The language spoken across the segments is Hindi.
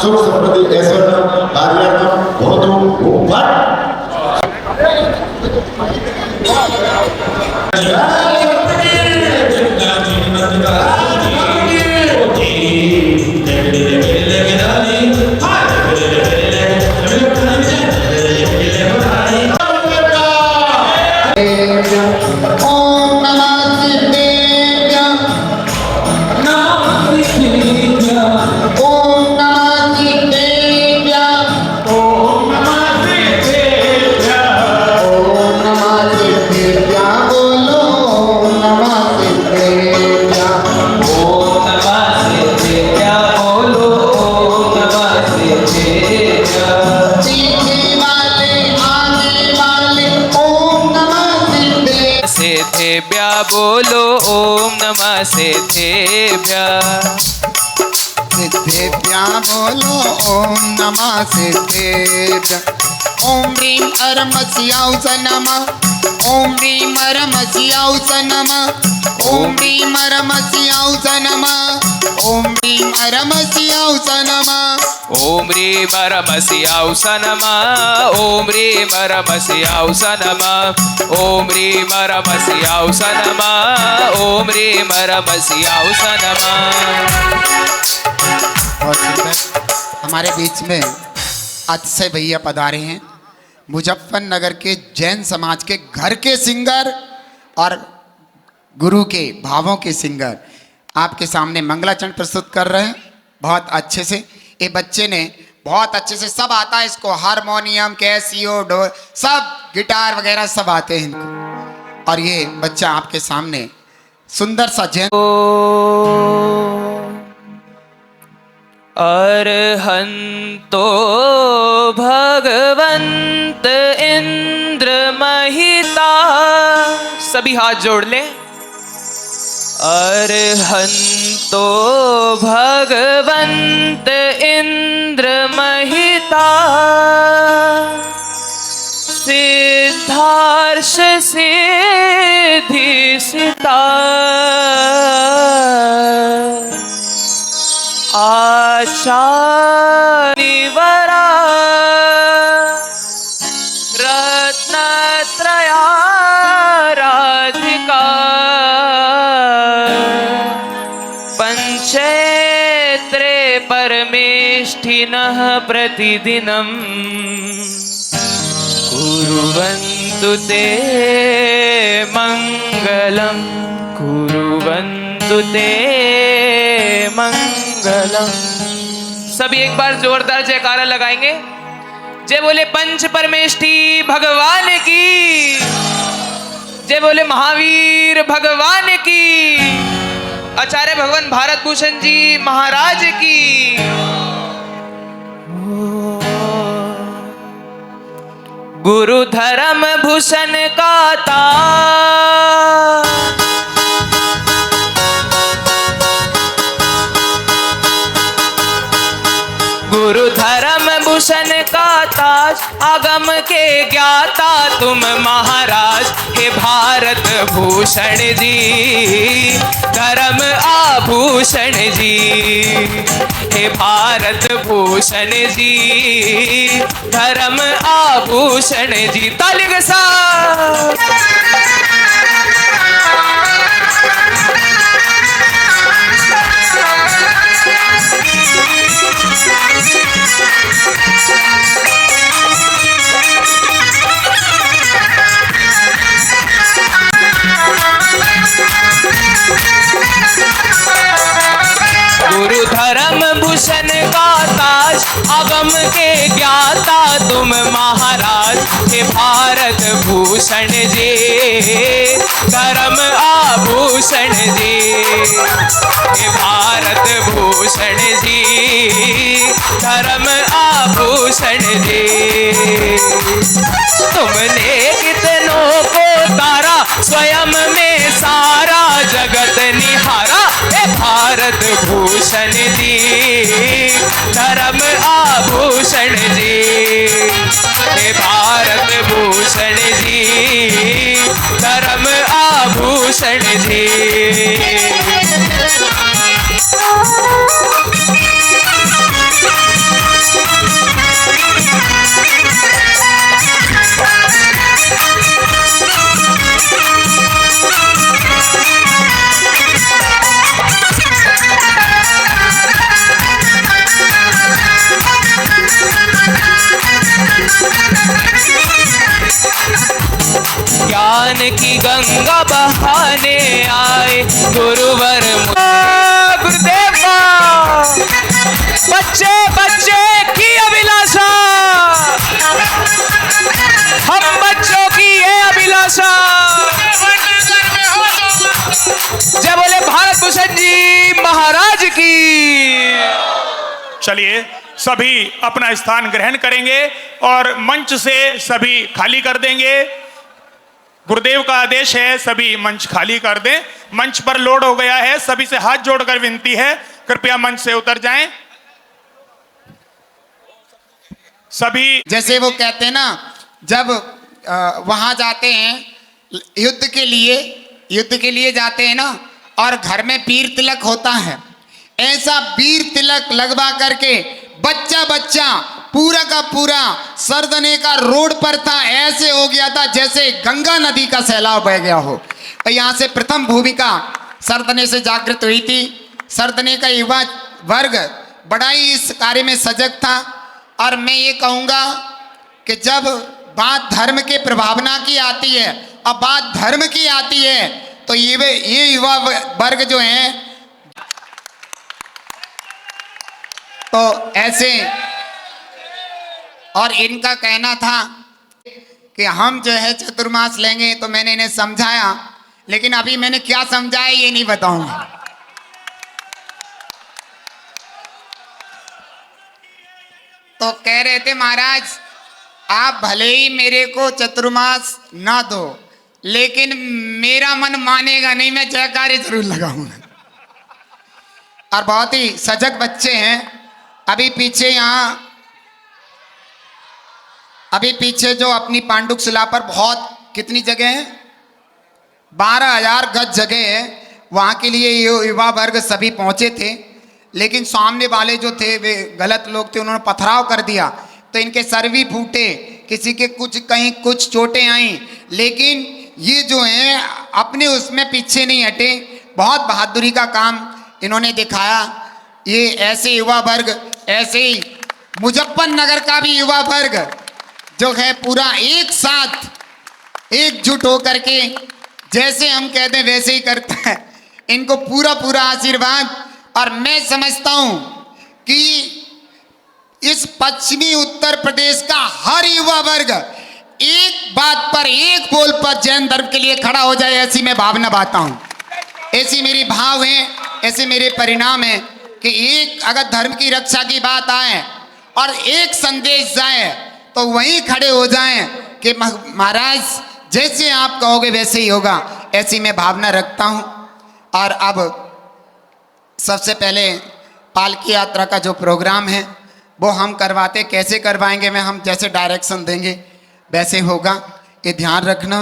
सुख समृद्धि ऐश्वर्य कार्यार्थम भवतु भट बोलो ओम नमः सिद्धेभ्य सिद्धेभ्य बोलो ओम नमः सिद्धेभ्य। ओम ह्रीं अरमस्याउस नमः ओम ह्रीं अरमस्याउस नमः ओम ह्रीं अरमस्याउस नमः ओम ह्रीं अरमस्याउस नमः ओम ह्रीं अरमस्याउस नमः ओम ह्रीं अरमस्याउस नमः ओम ह्रीं अरमस्याउस नमः ओम ह्रीं अरमस्याउस नमः। बहुत सुंदर। हमारे बीच में अतिशय भैया पधारे हैं, मुजफ्फरनगर के जैन समाज के घर के सिंगर और गुरु के भावों के सिंगर आपके सामने मंगलाचरण प्रस्तुत कर रहे हैं बहुत अच्छे से। ये बच्चे ने बहुत अच्छे से सब आता है इसको, हारमोनियम कैसियो ढोल सब गिटार वगैरह सब आते हैं इनको। और ये बच्चा आपके सामने सुंदर सा जैन अर्हन्तो भगवंत इंद्र महिता, सभी हाथ जोड़ ले। अर्हन्तो भगवंत इंद्र महिता, सिद्धार्ष सिद्धि सिता, आचार्यवरा रत्नत्रया राधिका, पंचेत्रे परमेष्ठिनः प्रतिदिनं कुर्वन्तु ते मंगलं, कुर्वन्तु ते मंगलम। सभी एक बार जोरदार जयकारा लगाएंगे। जय बोले पंच परमेष्ठी भगवान की, जय बोले महावीर भगवान की, आचार्य भगवान भारत भूषण जी महाराज की। गुरु धर्म भूषण का ताज, गुरु धर्म भूषण का ताज, आगम के ज्ञाता तुम महाराज, हे भारत भूषण जी धर्म आभूषण जी, हे भारत भूषण जी धर्म आभूषण जी। ताली के साथ गुरु धर्म भूषण का ताज, आगम के ज्ञाता तुम महाराज, हे भारत भूषण जी धर्म आभूषण जी, हे भारत भूषण जी धर्म आभूषण जी। तुमने कितनों को तारा, स्वयं में सारा जगत निहारा, हे भारत भूषण जी धर्म आभूषण जी, हे भारत भूषण जी धर्म आभूषण जी। ज्ञान की गंगा बहाने आए गुरुवर गुरुदेव। बच्चे बच्चे की अभिलाषा, हम बच्चों की ये अभिलाषा। जय बोले भारत भूषण जी महाराज की। चलिए सभी अपना स्थान ग्रहण करेंगे और मंच से सभी खाली कर देंगे। गुरुदेव का आदेश है, सभी मंच खाली कर दें। मंच पर लोड हो गया है, सभी से हाथ जोड़कर विनती है, कृपया मंच से उतर जाएं। सभी जैसे वो कहते हैं ना, जब वहां जाते हैं युद्ध के लिए जाते हैं ना, और घर में वीर तिलक होता है, ऐसा वीर तिलक लगवा करके बच्चा बच्चा पूरा का पूरा सरदने का रोड पर था, ऐसे हो गया था जैसे गंगा नदी का सैलाब बह गया हो। और यहाँ से प्रथम भूमिका सरदने से जागृत हुई थी। सरदने का युवा वर्ग बड़ा ही इस कार्य में सजग था। और मैं ये कहूँगा कि जब बात धर्म के प्रभावना की आती है और बात धर्म की आती है, तो ये युवा वर्ग जो है, तो ऐसे, और इनका कहना था कि हम जो है चतुर्मास लेंगे, तो मैंने इन्हें समझाया, लेकिन अभी मैंने क्या समझाया ये नहीं बताऊंगा। तो कह रहे थे महाराज आप भले ही मेरे को चतुर्मास ना दो, लेकिन मेरा मन मानेगा नहीं, मैं जयकारे जरूर लगाऊंगा। और बहुत ही सजग बच्चे हैं। अभी पीछे जो अपनी पांडुक शिला पर बहुत कितनी जगह है, 12,000 गज जगह है, वहाँ के लिए ये युवा वर्ग सभी पहुँचे थे। लेकिन सामने वाले जो थे वे गलत लोग थे, उन्होंने पथराव कर दिया, तो इनके सर भी फूटे, किसी के कहीं कुछ चोटें आई। लेकिन ये जो हैं अपने उसमें पीछे नहीं हटे, बहुत बहादुरी का काम इन्होंने दिखाया। ये ऐसे युवा वर्ग, ऐसे ही मुजफ्फरनगर का भी युवा वर्ग जो है पूरा एक साथ एकजुट होकर के, जैसे हम कहते हैं वैसे ही करता है। इनको पूरा पूरा आशीर्वाद। और मैं समझता हूं कि इस पश्चिमी उत्तर प्रदेश का हर युवा वर्ग एक बात पर, एक बोल पर जैन धर्म के लिए खड़ा हो जाए, ऐसी मैं भावना बांटता हूं। ऐसी मेरी भाव है, ऐसे मेरे परिणाम है कि एक अगर धर्म की रक्षा की बात आए और एक संदेश जाए, तो वहीं खड़े हो जाएं कि महाराज जैसे आप कहोगे वैसे ही होगा, ऐसी मैं भावना रखता हूं। और अब सबसे पहले पालकी यात्रा का जो प्रोग्राम है वो हम करवाते, कैसे करवाएंगे मैं, हम जैसे डायरेक्शन देंगे वैसे होगा, ये ध्यान रखना।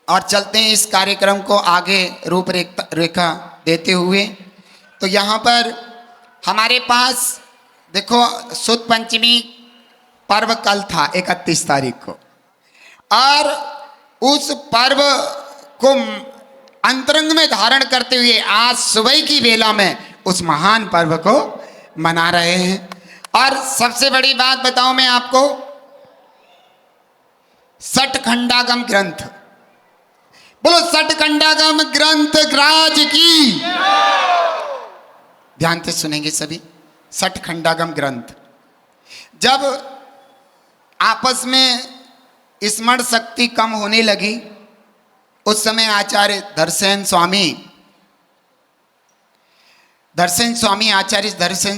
और चलते हैं इस कार्यक्रम को आगे रूपरेखा देते हुए। तो यहाँ पर हमारे पास देखो शुद्ध पंचमी पर्व कल था 31 तारीख को, और उस पर्व को अंतरंग में धारण करते हुए आज सुबह की वेला में उस महान पर्व को मना रहे हैं। और सबसे बड़ी बात बताऊं मैं आपको, सठखंडागम ग्रंथ, बोलो सठखंडागम ग्रंथ राज की, ध्यान से सुनेंगे सभी। सठखंडागम ग्रंथ, जब आपस में स्मरण शक्ति कम होने लगी, उस समय आचार्य धर्मसेन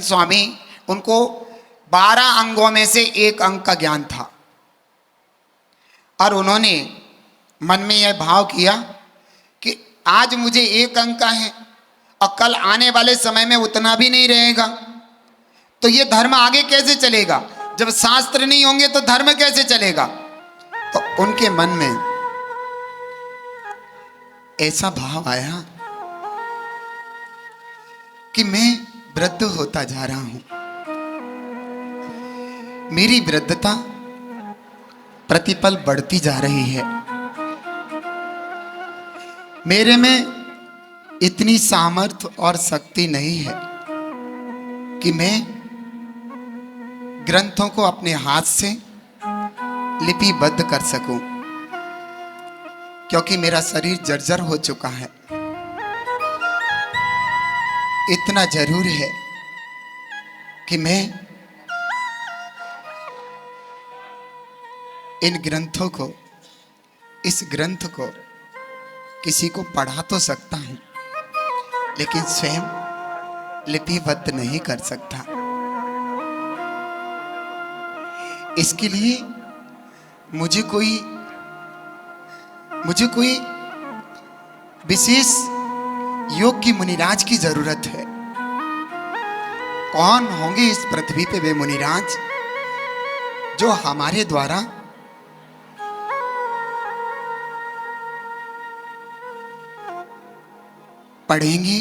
स्वामी उनको 12 अंगों में से एक अंग का ज्ञान था। और उन्होंने मन में यह भाव किया कि आज मुझे एक अंग का है और कल आने वाले समय में उतना भी नहीं रहेगा, तो ये धर्म आगे कैसे चलेगा? जब शास्त्र नहीं होंगे तो धर्म कैसे चलेगा? तो उनके मन में ऐसा भाव आया कि मैं वृद्ध होता जा रहा हूं। मेरी वृद्धता प्रतिपल बढ़ती जा रही है। मेरे में इतनी सामर्थ्य और शक्ति नहीं है कि मैं ग्रंथों को अपने हाथ से लिपिबद्ध कर सकूं, क्योंकि मेरा शरीर जर्जर हो चुका है। इतना जरूर है कि मैं इन ग्रंथों को, इस ग्रंथ को किसी को पढ़ा तो सकता हूं, लेकिन स्वयं लिपिबद्ध नहीं कर सकता। इसके लिए मुझे कोई विशेष योग्य मुनिराज की जरूरत है। कौन होंगे इस पृथ्वी पे वे मुनिराज जो हमारे द्वारा पढ़ेंगे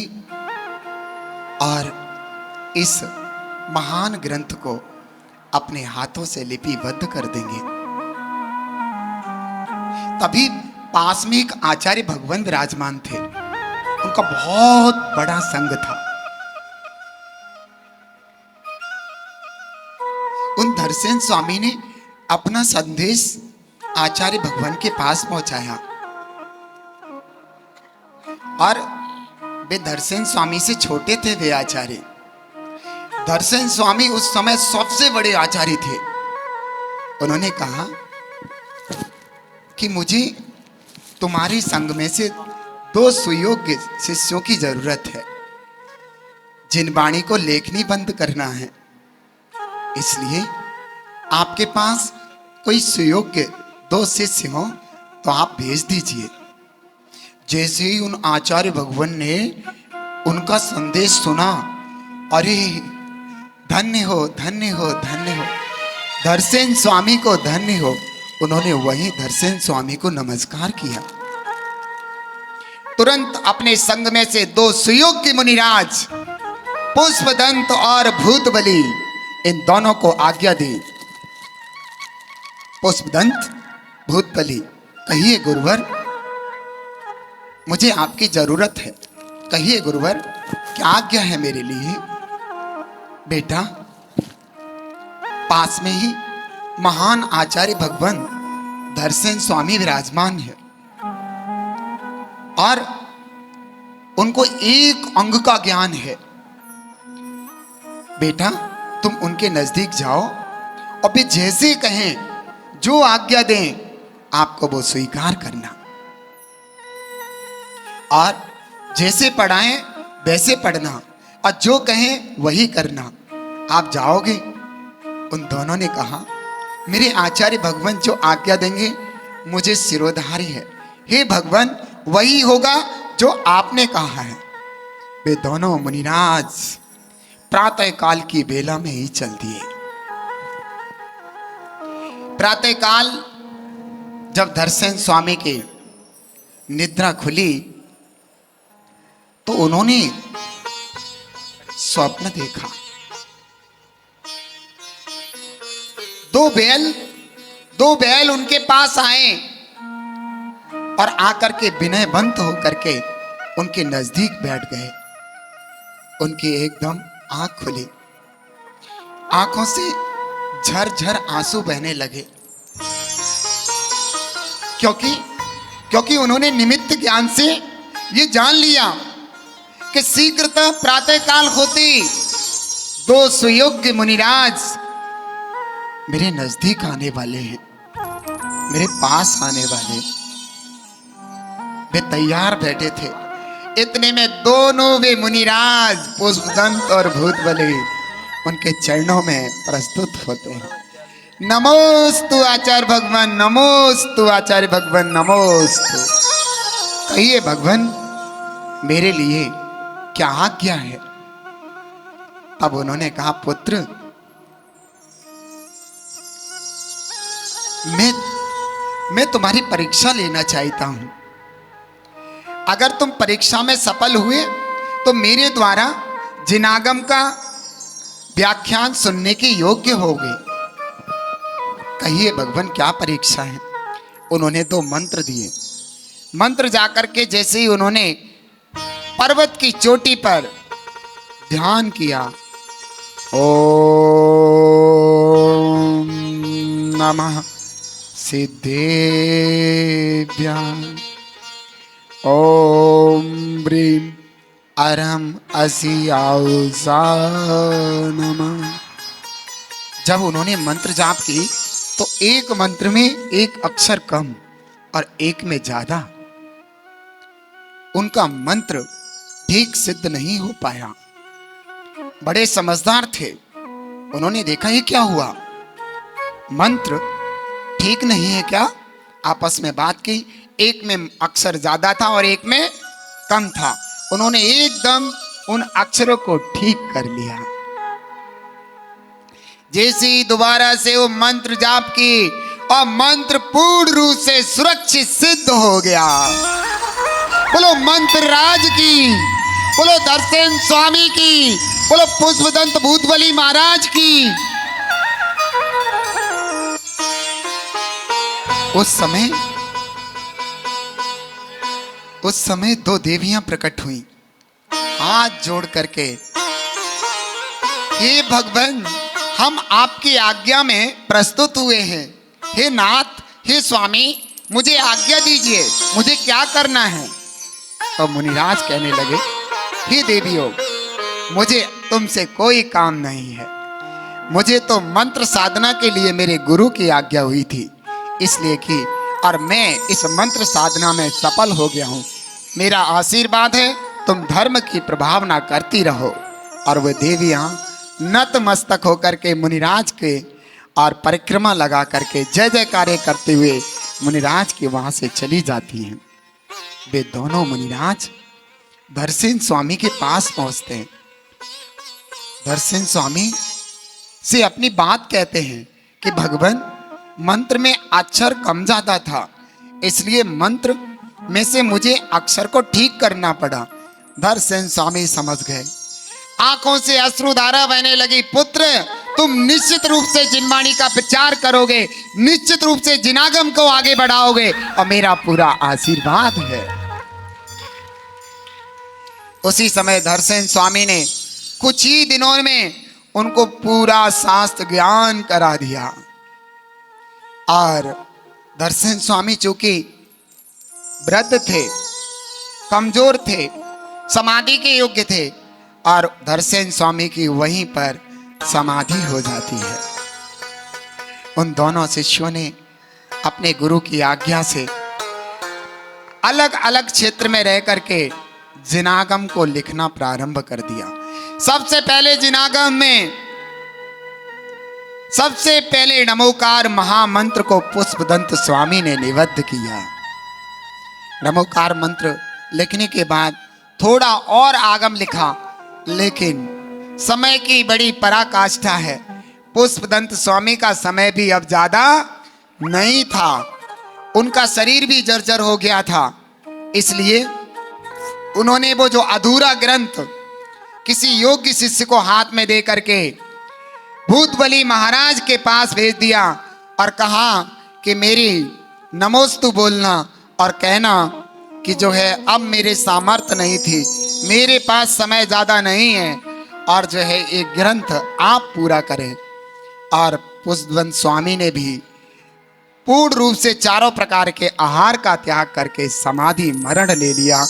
और इस महान ग्रंथ को अपने हाथों से लिपिबद्ध कर देंगे। तभी पास में एक आचार्य भगवान विराजमान थे। उनका बहुत बड़ा संघ था। उन धरसेन स्वामी ने अपना संदेश आचार्य भगवान के पास पहुंचाया और वे धरसेन स्वामी से छोटे थे। वे आचार्य धरसेन स्वामी उस समय सबसे बड़े आचार्य थे। उन्होंने कहा कि मुझे तुम्हारी संघ में से 2 सुयोग्य शिष्यों की जरूरत है, जिन वाणी को लेखनी बंद करना है। इसलिए आपके पास कोई सुयोग्य 2 शिष्य हो तो आप भेज दीजिए। जैसे ही उन आचार्य भगवान ने उनका संदेश सुना, अरे धन्य हो, धन्य हो, धन्य हो, धरसेन स्वामी को धन्य हो। उन्होंने वहीं धरसेन स्वामी को नमस्कार किया। तुरंत अपने संघ में से 2 सुयोग्य मुनिराज पुष्पदंत और भूतबली, इन दोनों को आज्ञा दी। पुष्पदंत, भूतबली, कहिए गुरुवर, मुझे आपकी जरूरत है। कहिए गुरुवर, क्या आज्ञा है मेरे लिए? बेटा, पास में ही महान आचार्य भगवान धरसेन स्वामी विराजमान है और उनको एक अंग का ज्ञान है। बेटा, तुम उनके नजदीक जाओ और वे जैसे कहें, जो आज्ञा दें, आपको वो स्वीकार करना और जैसे पढ़ाएं वैसे पढ़ना और जो कहें वही करना। आप जाओगे? उन दोनों ने कहा, मेरे आचार्य भगवान जो आज्ञा देंगे मुझे सिरोधारी है। हे भगवान, वही होगा जो आपने कहा है। वे दोनों मुनिराज प्रातः काल की बेला में ही चल दिए। प्रातः काल जब धरसेन स्वामी की निद्रा खुली तो उन्होंने स्वप्न देखा। 2 बैल उनके पास आए और आकर के विनयवंत होकर के उनके नजदीक बैठ गए। उनकी एकदम आंख खुली, आंखों से झरझर आंसू बहने लगे, क्योंकि उन्होंने निमित्त ज्ञान से ये जान लिया कि शीघ्रतः प्रातः काल होते 2 सुयोग्य मुनिराज मेरे नजदीक आने वाले हैं, मेरे पास आने वाले। वे तैयार बैठे थे। इतने में दोनों वे मुनिराज पुष्पदंत और भूतबली उनके चरणों में प्रस्तुत होते हैं। नमोस्तु आचार्य भगवान, नमोस्तु आचार्य भगवान, नमोस्तु। कहिए भगवान, मेरे लिए क्या आज्ञा है? तब उन्होंने कहा, पुत्र, मैं तुम्हारी परीक्षा लेना चाहता हूं। अगर तुम परीक्षा में सफल हुए तो मेरे द्वारा जिनागम का व्याख्यान सुनने के योग्य होगे। कहिए भगवान क्या परीक्षा है। उन्होंने 2 मंत्र दिए। मंत्र जाकर के जैसे ही उन्होंने पर्वत की चोटी पर ध्यान किया, ओम नमः सिद्धेभ्यां ओम ब्रीम अरहम असियाउसा नमः। जब उन्होंने मंत्र जाप की तो एक मंत्र में एक अक्षर कम और एक में ज्यादा। उनका मंत्र ठीक सिद्ध नहीं हो पाया। बड़े समझदार थे। उन्होंने देखा ये क्या हुआ, मंत्र ठीक नहीं है क्या। आपस में बात की, एक में अक्षर ज्यादा था और एक में कम था। उन्होंने एकदम उन अक्षरों को ठीक कर लिया। जैसे ही दोबारा से वो मंत्र जाप की और मंत्र पूर्ण रूप से सुरक्षित सिद्ध हो गया। बोलो मंत्र राज की, बोलो दर्शन स्वामी की, बोलो पुष्पदंत भूतबली महाराज की। उस समय 2 देवियां प्रकट हुई, हाथ जोड़ करके, हे भगवान, हम आपकी आज्ञा में प्रस्तुत हुए हैं। हे नाथ, हे स्वामी, मुझे आज्ञा दीजिए, मुझे क्या करना है। और मुनिराज कहने लगे, हे देवियों, मुझे तुमसे कोई काम नहीं है। मुझे तो मंत्र साधना के लिए मेरे गुरु की आज्ञा हुई थी, इसलिए कि और मैं इस मंत्र साधना में सफल हो गया हूँ। मेरा आशीर्वाद है, तुम धर्म की प्रभावना करती रहो। और वह देवियाँ नतमस्तक होकर के मुनिराज के और परिक्रमा लगा करके जय जयकारे करते हुए मुनिराज के वहां से चली जाती हैं। वे दोनों मुनिराज दर्शन स्वामी के पास पहुंचते हैं। दर्शन स्वामी से अपनी बात कहते हैं कि भगवान, मंत्र में अक्षर कम ज्यादा था, इसलिए मंत्र में से मुझे अक्षर को ठीक करना पड़ा। दर्शन स्वामी समझ गए, आंखों से अश्रुधारा बहने लगी। पुत्र, तुम निश्चित रूप से जिनवाणी का प्रचार करोगे, निश्चित रूप से जिनागम को आगे बढ़ाओगे और मेरा पूरा आशीर्वाद है। उसी समय दर्शन स्वामी ने कुछ ही दिनों में उनको पूरा शास्त्र ज्ञान करा दिया। और दर्शन स्वामी चूंकि वृद्ध थे, कमजोर थे, समाधि के योग्य थे, और दर्शन स्वामी की वहीं पर समाधि हो जाती है। उन दोनों शिष्यों ने अपने गुरु की आज्ञा से अलग अलग क्षेत्र में रह करके जिनागम को लिखना प्रारंभ कर दिया। सबसे पहले जिनागम में सबसे पहले नमोकार महामंत्र को पुष्पदंत स्वामी ने निबद्ध किया। नमोकार मंत्र लिखने के बाद थोड़ा और आगम लिखा, लेकिन समय की बड़ी पराकाष्ठा है। पुष्पदंत स्वामी का समय भी अब ज्यादा नहीं था, उनका शरीर भी जर्जर हो गया था। इसलिए उन्होंने वो जो अधूरा ग्रंथ किसी योग्य शिष्य को हाथ में दे करके भूतबली महाराज के पास भेज दिया और कहा कि मेरी नमोस्तु बोलना और कहना कि जो है अब मेरे सामर्थ्य नहीं थी, मेरे पास समय ज्यादा नहीं है, और जो है एक ग्रंथ आप पूरा करें। और पुष्पदंत स्वामी ने भी पूर्ण रूप से चारों प्रकार के आहार का त्याग करके समाधि मरण ले लिया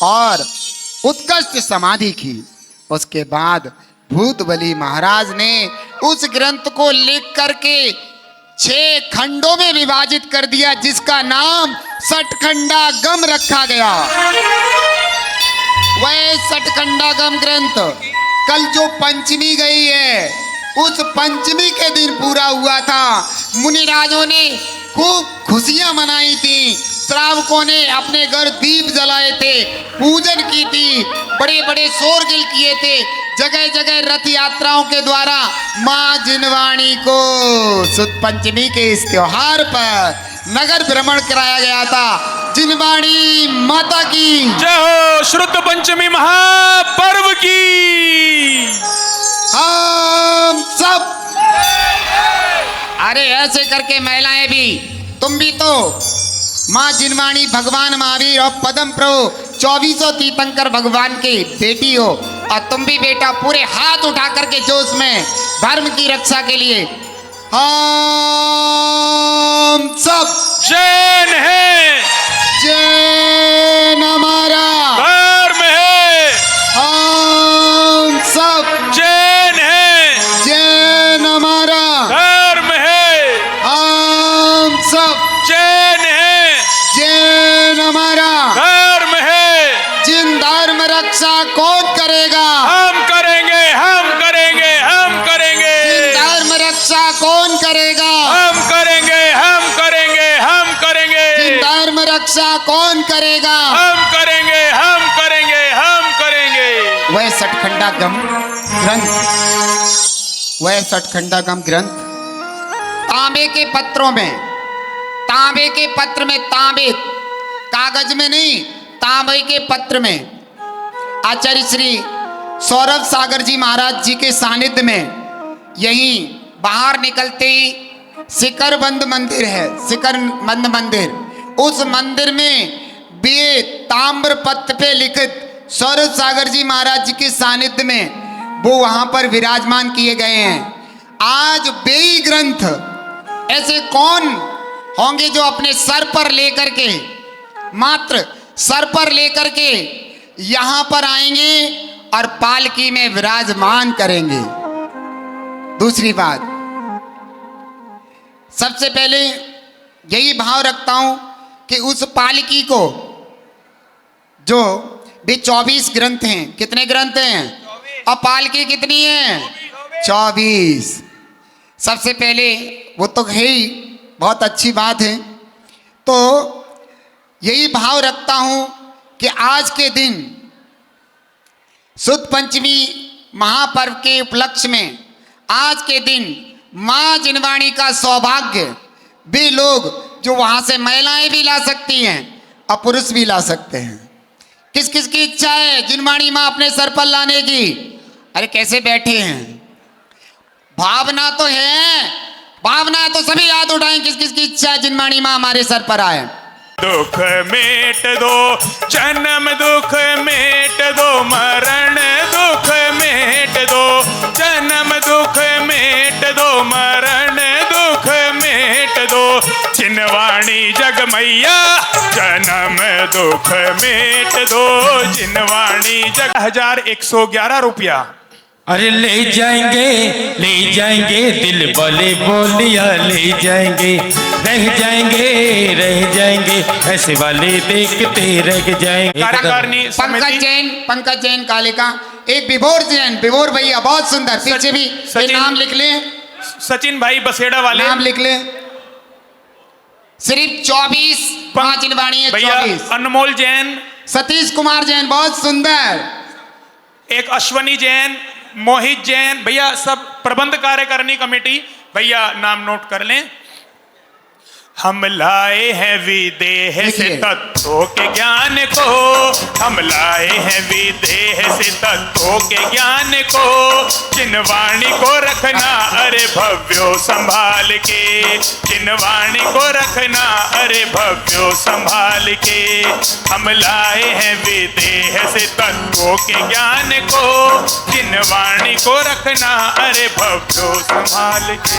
और उत्कृष्ट समाधि की। उसके बाद भूतबली महाराज ने उस ग्रंथ को लिख करके 6 खंडों में विभाजित कर दिया, जिसका नाम सठखंडागम रखा गया। वह सठखंडागम ग्रंथ कल जो पंचमी गई है, उस पंचमी के दिन पूरा हुआ था। मुनिराजों ने खूब खुशियां मनाई थी, श्रावकों ने अपने घर दीप जलाए थे, पूजन की थी, बड़े बड़े शोरगिल किए थे। जगह जगह रथ यात्राओं के द्वारा माँ जिनवाणी को सुद पंचमी के इस त्योहार पर नगर भ्रमण कराया गया था। जिनवाणी माता की जय हो। शुद्ध पंचमी महापर्व की हम सब। अरे ऐसे करके महिलाएं भी, तुम भी तो माँ जिनवाणी भगवान महावीर और पद्म प्रभु 2400 तीर्थंकर भगवान की बेटी हो, और तुम भी बेटा पूरे हाथ उठा करके जोश में धर्म की रक्षा के लिए हम सब जैन है, जैन हमारा धर्म है, हम सब जैन है, जैन हमारा धर्म है, हम सब जैन है, जैन हमारा धर्म है। जिन धर्म रक्षा कौन करेगा? हम करेंगे, हम करेंगे, हम करेंगे। जिन धर्म रक्षा कौन करेगा? हम करेंगे, हम करेंगे, हम करेंगे। जिन धर्म रक्षा कौन करेगा? हम करेंगे, हम करेंगे, हम करेंगे। वह सठखंडागम ग्रंथ, वह सठखंडागम ग्रंथ तांबे के पत्रों में, तांबे के पत्र में, तांबे कागज में नहीं, तांबे के पत्र में आचार्य श्री सौरभ सागर जी महाराज जी के सानिध्य में यहीं बाहर निकलते ही शिखर बंद मंदिर है, शिखर बंद मंदिर। उस मंदिर में बे ताम्र पत्र पे लिखित सौरभ सागर जी महाराज जी के सानिध्य में वो वहां पर विराजमान किए गए हैं। आज बेई ग्रंथ ऐसे कौन होंगे जो अपने सर पर लेकर के, मात्र सर पर लेकर के यहां पर आएंगे और पालकी में विराजमान करेंगे। दूसरी बात, सबसे पहले यही भाव रखता हूं कि उस पालकी को, जो भी 24 ग्रंथ हैं, कितने ग्रंथ हैं और पालकी कितनी है? 24। सबसे पहले वो तो है ही, बहुत अच्छी बात है। तो यही भाव रखता हूं कि आज के दिन शुद्ध पंचमी महापर्व के उपलक्ष्य में आज के दिन माँ जिनवाणी का सौभाग्य भी लोग जो वहां से महिलाएं भी ला सकती हैं और पुरुष भी ला सकते हैं। किस किस की इच्छा है जिनवाणी माँ अपने सर पर लाने की? अरे कैसे बैठे हैं, भावना तो है, भावना है तो सभी हाथ उठाएं। किस किस की इच्छा है जिनवाणी माँ हमारे सर पर आए? दुख मेट दो, जन्म दुख मेट दो, मरण दुख मेट दो, जन्म दुख मेट दो, मरण दुख मेट दो। जिनवाणी जग मैया जन्म दुख मेट दो, जिनवाणी जग। 1111 रुपया। अरे ले जाएंगे दिल वाले बोलिया ले जाएंगे, रह जाएंगे ऐसे वाले देखते रह जाएंगे। कार्यकारिणी पंकज जैन कालिका, एक विभोर जैन, विभोर भैया बहुत सुंदर, पीछे भी ये नाम लिख लें, सचिन भाई बसेड़ा वाले नाम लिख लें। सिर्फ 24 पांच जिनवाणी है, 24। अनमोल जैन, सतीश कुमार जैन बहुत सुंदर, एक अश्वनी जैन, मोहित जैन भैया, सब प्रबंध कार्यकारिणी कमेटी भैया नाम नोट कर लें। हम लाए हैं विदेह से तत्वों के ज्ञान को, हम लाए हैं विदेह से तत्वों के ज्ञान को। जिनवाणी को रखना अरे भव्यो संभाल के, जिनवाणी को रखना अरे भव्यो संभाल के। हम लाए हैं विदेह से तत्वों के ज्ञान को, जिनवाणी को रखना अरे भव्यो संभाल के।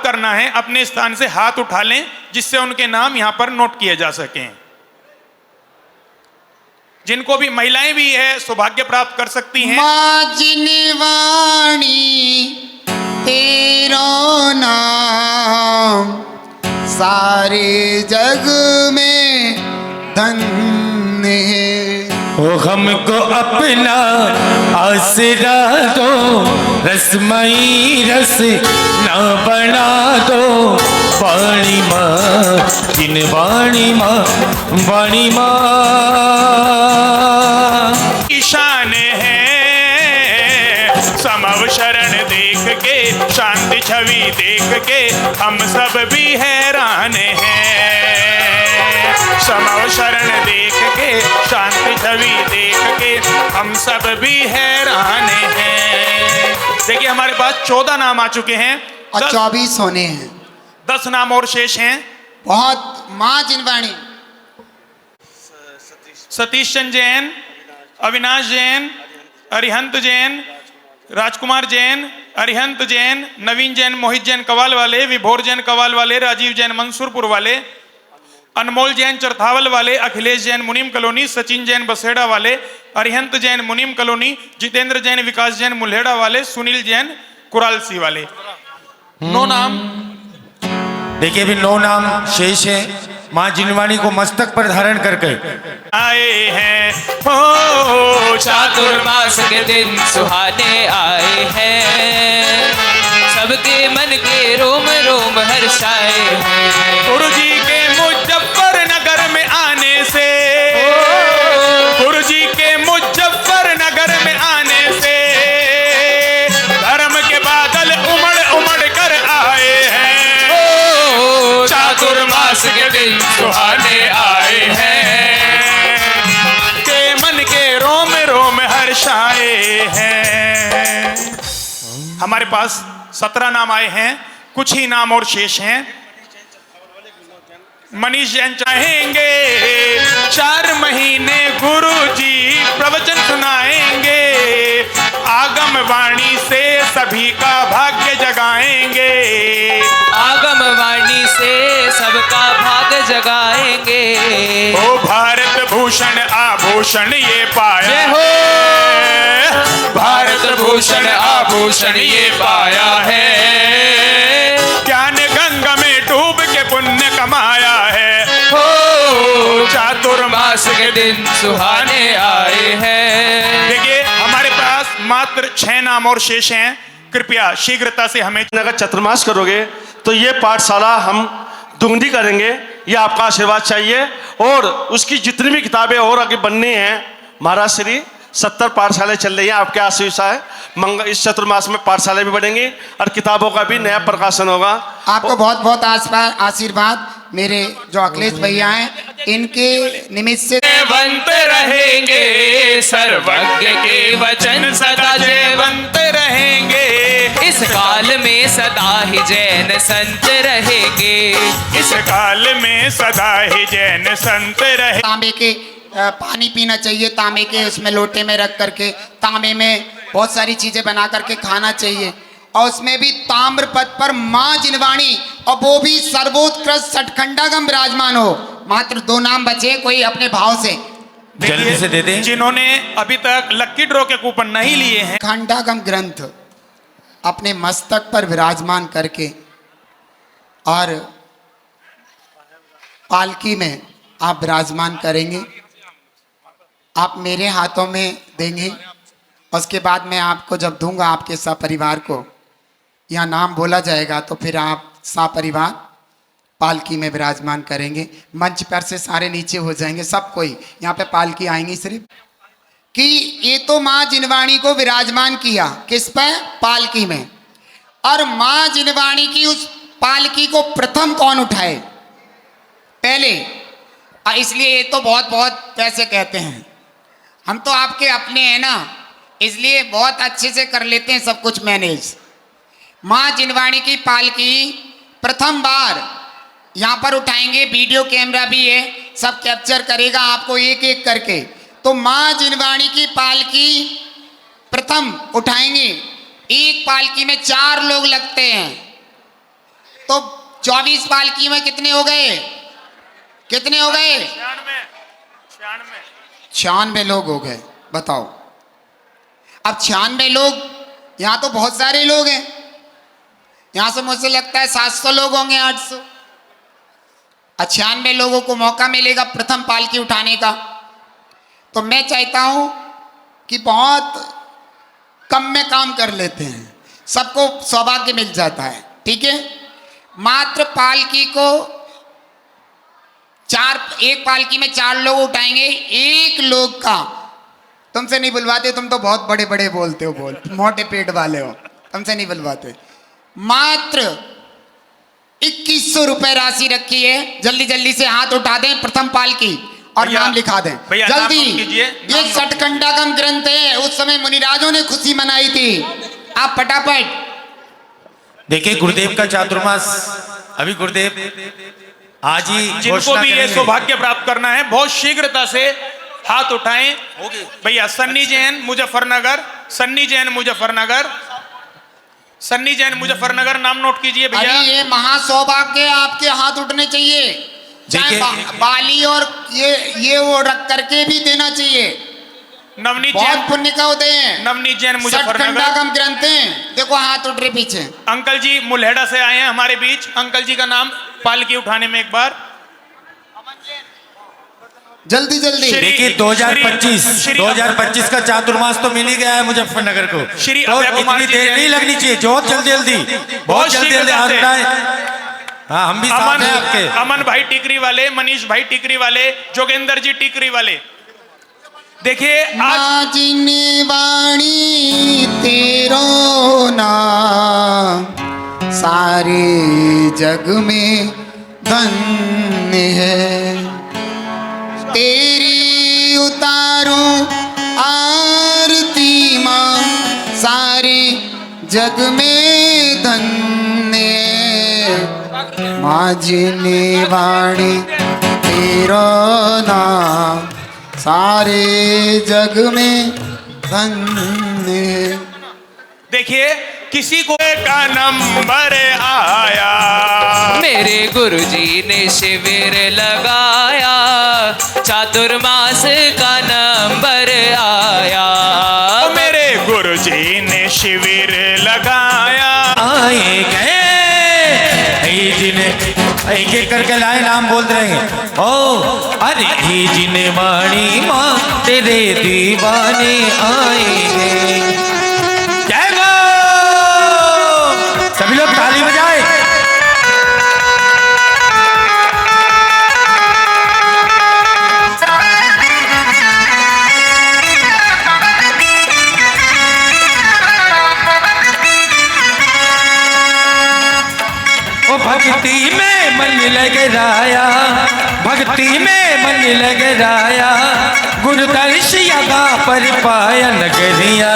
करना है अपने स्थान से हाथ उठा लें जिससे उनके नाम यहां पर नोट किए जा सकें। जिनको भी महिलाएं भी है सौभाग्य प्राप्त कर सकती हैं। माँ जिनवाणी तेरा नाम सारे जग में धन्य है। ओ हमको अपना आसरा दो, रसमई रस ना बना दो। वाणी माँ जिनवाणी माँ, वाणी माँ की शान है, समव शरण देख के, शांति छवि देख के हम सब भी हैरान हैं। शरण देख के, शांति छवि देख के हम सब भी हैरान हैं। देखिए हमारे पास 14 नाम आ चुके हैं और 24 होने हैं। 10 नाम और शेष हैं। बहुत माँ जिनवाणी, सतीश चंद जैन, अविनाश जैन, अरिहंत जैन, राजकुमार जैन, अरिहंत जैन, नवीन जैन, मोहित जैन कवाल वाले, विभोर जैन कवाल वाले, राजीव जैन मंसूरपुर वाले, अनमोल जैन चरथावल वाले, अखिलेश जैन मुनीम कॉलोनी, सचिन जैन बसेड़ा वाले, अरिहंत जैन मुनीम कॉलोनी, जितेंद्र जैन विकास जैन मुल्हेड़ा वाले, सुनील जैन कुरालसी वाले। 9 नाम। देखिए अभी 9 नाम शेष है। माँ जिनवाणी को मस्तक पर धारण करके आए हैं हो चातुर्मास के दिन सुहाने आए हैं, सबके मन के रोम रोम हर्षाए हैं। गुरु जी के मुजफ्फरनगर में आने से, गुरु जी के मुजफ्फरनगर में आने से धर्म के बादल उमड़ उमड़ कर आए हैं। चातुर्मास के दिन सुहाने आए हैं, के मन के रोम रोम हर्षाए हैं। हमारे पास 17 नाम आए हैं, कुछ ही नाम और शेष हैं। मनीष जैन चाहेंगे 4 महीने गुरु जी प्रवचन सुनाएंगे, आगम वाणी से सभी का भाग्य जगाएंगे, आगम वाणी से सबका भाग जगाएंगे। ओ भारत भूषण आभूषण ये पाया जय हो। है, भारत भूषण आभूषण ये पाया है, ज्ञान गंगा में डूब के पुण्य कमाया है। हो चातुर्मास के दिन सुहाने आए हैं। देखिए हमारे पास मात्र 6 नाम और शेष हैं। कृपया शीघ्रता से हमें, अगर चतुर्मास करोगे तो ये पाठशाला हम दुगनी करेंगे, ये आपका आशीर्वाद चाहिए। और उसकी जितनी भी किताबें और आगे बननी हैं, महाराज श्री 70 पाठशालाएं चल रही हैं, आपके आशीर्वाद है इस चतुर्मास में पाठशाला भी बनेंगी और किताबों का भी नया प्रकाशन होगा। आपको बहुत बहुत आशीर्वाद। मेरे जो अखिलेश भैया हैं, इनके निमित्त से जयवंत रहेंगे, सर्वज्ञ के वचन सदा जयवंत रहेंगे, इस काल में सदा ही जैन संत रहेंगे, इस काल में सदा ही जैन संत रहे। तांबे के पानी पीना चाहिए, तांबे के उसमें लोटे में रख करके, तांबे में बहुत सारी चीजें बना करके खाना चाहिए, और उसमें भी ताम्रपत्र पर माँ जिनवाणी, और वो भी सर्वोत्कृष्ट सठखंडागम विराजमान हो। मात्र 2 नाम बचे, कोई अपने भाव से जल्दी से दे दें। जिन्होंने अभी तक लक्की ड्रॉ के कूपन नहीं लिए हैं, खंडागम ग्रंथ अपने मस्तक पर विराजमान करके और पालकी में आप विराजमान करेंगे। आप मेरे हाथों में देंगे, उसके बाद मैं आपको जब दूंगा आपके सपरिवार को, यहाँ नाम बोला जाएगा तो फिर आप सपरिवार पालकी में विराजमान करेंगे। मंच पर से सारे नीचे हो जाएंगे, सब कोई यहाँ पे पालकी आएंगी सिर्फ कि ये तो माँ जिनवाणी को विराजमान किया किस पे, पालकी में। और माँ जिनवाणी की उस पालकी को प्रथम कौन उठाए पहले, इसलिए ये तो बहुत बहुत पैसे कहते हैं, हम तो आपके अपने हैं ना, इसलिए बहुत अच्छे से कर लेते हैं सब कुछ मैनेज। माँ जिनवाणी की पालकी प्रथम बार यहाँ पर उठाएंगे, वीडियो कैमरा भी है, सब कैप्चर करेगा आपको एक एक करके। तो माँ जिनवाणी की पालकी प्रथम उठाएंगे। एक पालकी में 4 लोग लगते हैं, तो 24 पालकी में कितने हो गए, कितने हो गए? 96 लोग हो गए। बताओ, अब 96 लोग, यहाँ तो बहुत सारे लोग हैं, यहाँ से मुझे लगता है 700 लोग होंगे, 800। 96 लोगों को मौका मिलेगा प्रथम पालकी उठाने का। तो मैं चाहता हूं कि बहुत कम में काम कर लेते हैं, सबको सौभाग्य मिल जाता है, ठीक है। मात्र पालकी को एक पालकी में 4 लोग उठाएंगे। एक लोग का तुमसे नहीं बुलवाते, तुम तो बहुत बड़े बड़े बोलते हो, मोटे पेट वाले हो, तुमसे नहीं बुलवाते। मात्र 2100 रुपए राशि रखी है, जल्दी जल्दी से हाथ उठा दें प्रथम पालकी। और भैया- नाम लिखा दें भैया, नाम जल्दी। नोट कीजिए, ये नाम- सटकंडागम ग्रंथ है, उस समय मुनिराजों ने खुशी मनाई थी। आप फटाफट देखिए गुरुदेव का चातुर्मास अभी गुरुदेव आज ही जिनको घोषणा भी ये करेंगे। सौभाग्य प्राप्त करना है बहुत शीघ्रता से हाथ उठाएं भैया। सन्नी जैन मुजफ्फरनगर, सन्नी जैन मुजफ्फरनगर, सन्नी जैन मुजफ्फरनगर, नाम नोट कीजिए अरे भैया। ये महासौभाग्य आपके हाथ उठने चाहिए। चाहे देखिए- बाली और ये वो रख करके भी देना चाहिए। नवनीत बहुत जैन, पुण्य का उदय है। नवनीत जैन मुजफ्फरनगर। सटकंडागम ग्रंथ हैं, देखो हाथ उठ रहे पीछे। अंकल जी मुल्हेड़ा से आए हैं हमारे बीच। अंकल जी का नाम पालकी उठाने में एक बार। जल्दी जल्दी श्री- देखिए 2025 श्री- 2025 का चातुर्मास तो मिल ही गया है मुजफ्फरनगर को। श्री तो अभय कुमार इतनी जी देर हैं। नहीं लगनी चाहिए, बहुत जल्दी जल्दी बहुत जल्दी जल्दी शीघ्रता हाथ से। उठाएं। हाँ हम भी साथ अमन हैं आपके। अमन भाई टिकरी वाले, मनीष भाई टिकरी वाले, जोगेंद्र जी टिकरी वाले। देखिए आज माजिनी वाणी तेरो नाम सारे जग में धन्य है। तेरी उतारूं आरती मां सारे जग में धन्य है। माजिनी वाणी तेरो नाम सारे जग में धन्य है। देखिए किसी को का नंबर आया, मेरे गुरुजी ने शिविर लगाया, चातुर्मास का नंबर आया। मेरे गुरुजी ने शिविर लगाया। आए गए एक एक करके लाए नाम बोल रहे हैं। ओ अरे हे जिने वाणी माँ तेरे दीवाने आएंगे। जय गो सभी लोग ताली बजाए। ओ भक्ति में मन लग राया, भक्ति में मन लग राया, गुरु दर्श यगा पर पाया। नगरिया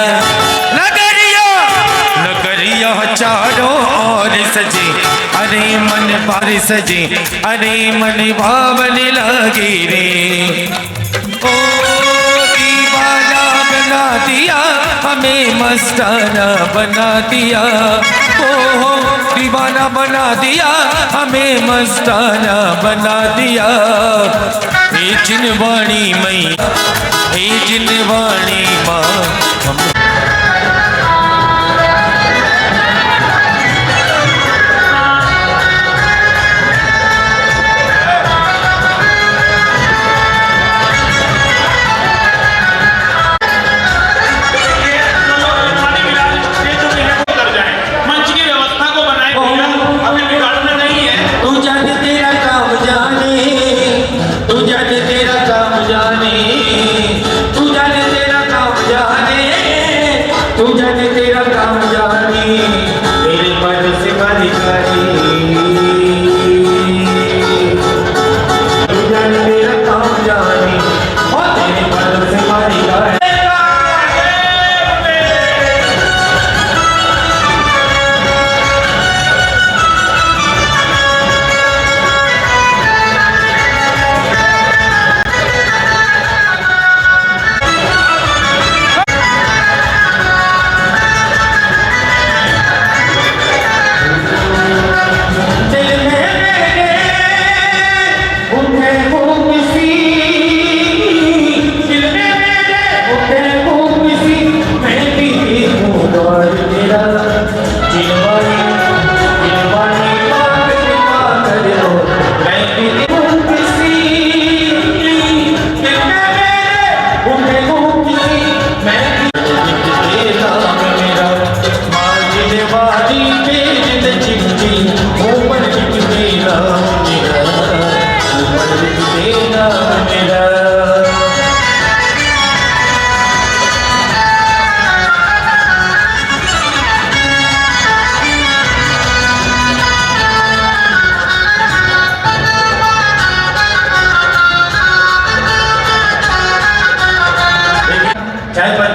नगरिया नगरिया चारों ओर सजी, अरे मन भारी सजी, अरे मन भावन लगी रे। ओ दीवाना बना दिया हमें, मस्ताना बना दिया। ओ दीवाना बना दिया हमें, मस्ताना बना दिया। हे जिनवाणी मई, हे जिनवाणी माँ हम मंच की व्यवस्था को बनाए भैया, अभी बिगाड़ना नहीं है। तू जाने तेरा काम जाने, तू जाने तेरा काम जाने, तू जाने तेरा काम जाने, तू जाने तेरा काम जाने, तेरे पद से बड़ी करी। तू जाने तेरा काम जाने, और तेरे पद से बड़ी करी।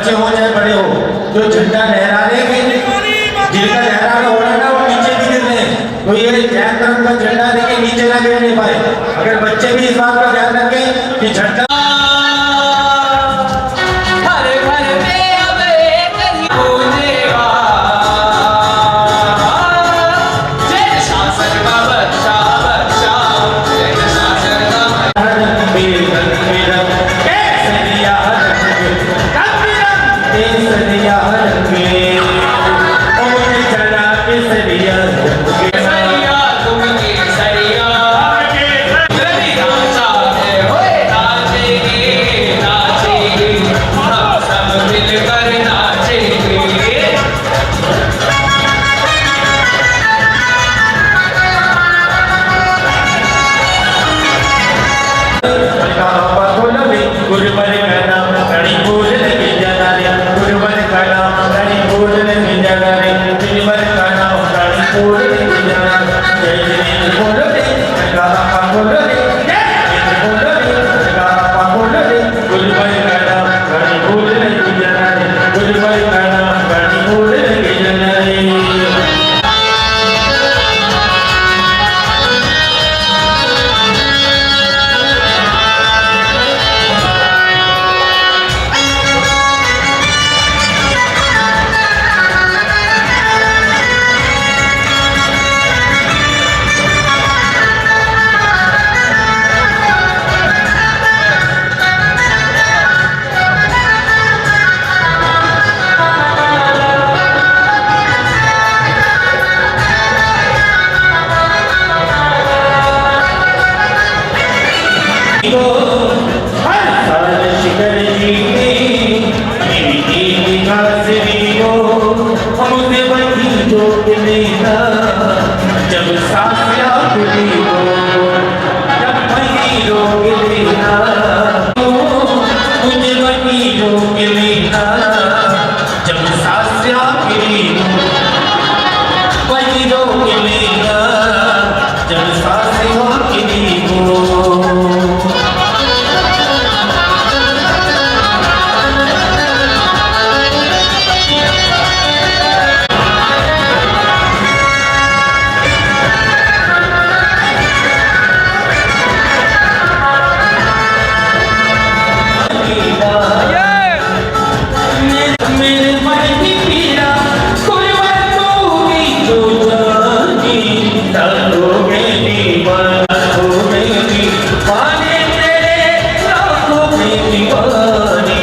बच्चे हो चाहे बड़े हो, जो झंडा लहराने के जिनका लहराना हो रहा है ना वो नीचे भी गिर रहे हैं, तो ये जैन धर्म का झंडा लेके नीचे ना गिर नहीं पाए। अगर बच्चे भी इस बात का ध्यान रखें कि झंडा हर घर में अब एक ही पूजेगा, जय शासन का बच्चा बच्चा, जय शासन का सरिया तुम केसरिया, रवि राजा है होए नाचेंगे नाचेंगे, हम सब मिलकर नाचेंगे। गुरुवर का नाम कड़ी बोल लगे जाना रे, गुरुवर का नाम कड़ी बोल लगे जाना रे, गुरुवर का नाम कड़ी बोल लगे जाना रे। जय जय बोलो रे, गाना बोलो रे, जय बोलो रे, गाना बोलो रे, गुरुवर का नाम कड़ी बोल लगे जाना रे, गुरुवर का नाम कड़ी बोल लगे जाना रे। हर साल शिखर जी में मेरी हाजिरी हो, हमसे वही रोक लेना जब सांस आखिरी हो, जब वही रोक लेना, मुझे वही रोक लेना जब सांस आखिरी हो, वही रोक लेना जब सांस आखिरी हो। मेरे मन की पीड़ा कोई बात होगी तो जानी, हो गई पाने तेरे लाखों में दीवानी।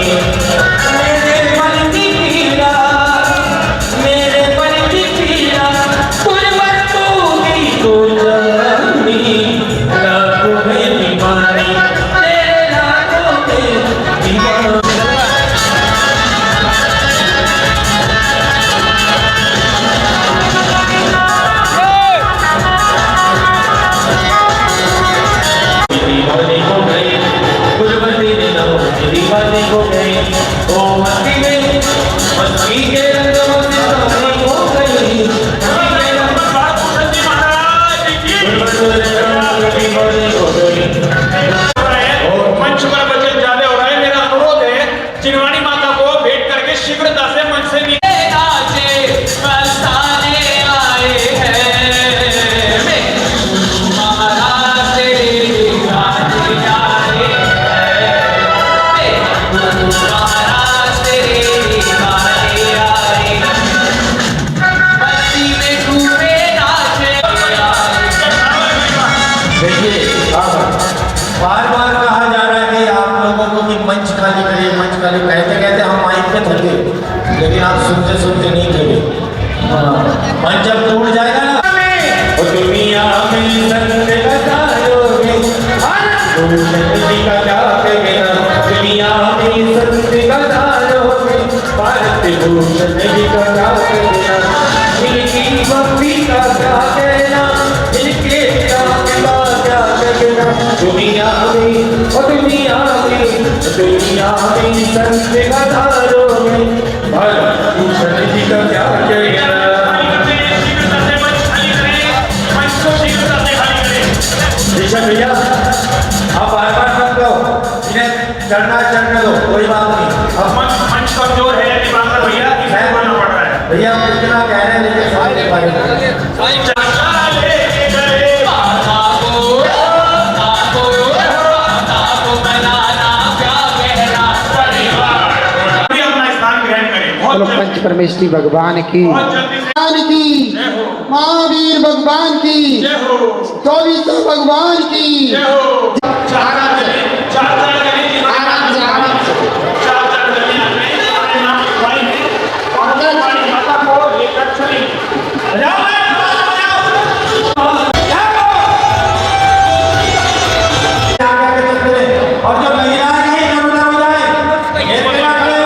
मेरे मन की पीड़ा, मेरे मन की पीड़ा कोई बात होगी तो जानी, लाखों में दीवानी, तेरे लाखों में दीवानी। दीवानी हो गई गुरबती ने नमो दीवानी हो गई, ओ मस्ती में मस्ती के रंगों से दीवानी हो गई, मस्ती के रंगों से दीवानी हो गई। मंच पर वचन ज्यादा हो रहा है, मेरा अनुरोध है चिरवाणी माता को भेंट करके शीघ्रता से मंच से नीचे नाचे मस्ताने आए हैं, महाराज तेरे गाने आए हैं, महाराज तेरे गाने आए, मस्ती में डूबे नाचे। देखिए बार बार कहा जा रहा है कि आप लोगों को कि मंच खाली करिए, मंच खाली, कहते कहते हम माइक पे थके, लेकिन आप सुनते सुनते नहीं थके। मंच जब टूट जाएगा ना, और दुनिया में संत बताओगे, भूषण जी का क्या कहना, दुनिया में संत बताओगे, भारत भूषण जी का क्या कहना, इनकी भक्ति का क्या कहना, इनके त्याग का क्या कहना। दुनिया में और दुनिया में संत बताओगे, भारत भूषण जी का क्या कहना। ऋषभ भैया आप बार बार मत कहो, इन्हें चढ़ना दो, कोई बात नहीं। अब मंच कमजोर है दिवाकर भैया, इसलिए बोलना पड़ रहा है। भैया कितना कह रहे हैं लेकिन समझ नहीं पा रहे। चाचा लेके गए अभी अपना स्थान ग्रहण करें। बहुत बोलो जल्दी- पंच परमेष्ठी भगवान की बहुत जल्दी से भगवान की जय हो, महावीर भगवान की जय हो, 24 भगवान की जय हो। चाचा गली, चाचा गली की आराम से, आराम से। चाचा गली में अपने नाम लिखवाएंगे और हमारी माता को लेकर चलेंगे। राम और जो महिलाएं हैं नर्मदा हो जाए ये मेरा खड़े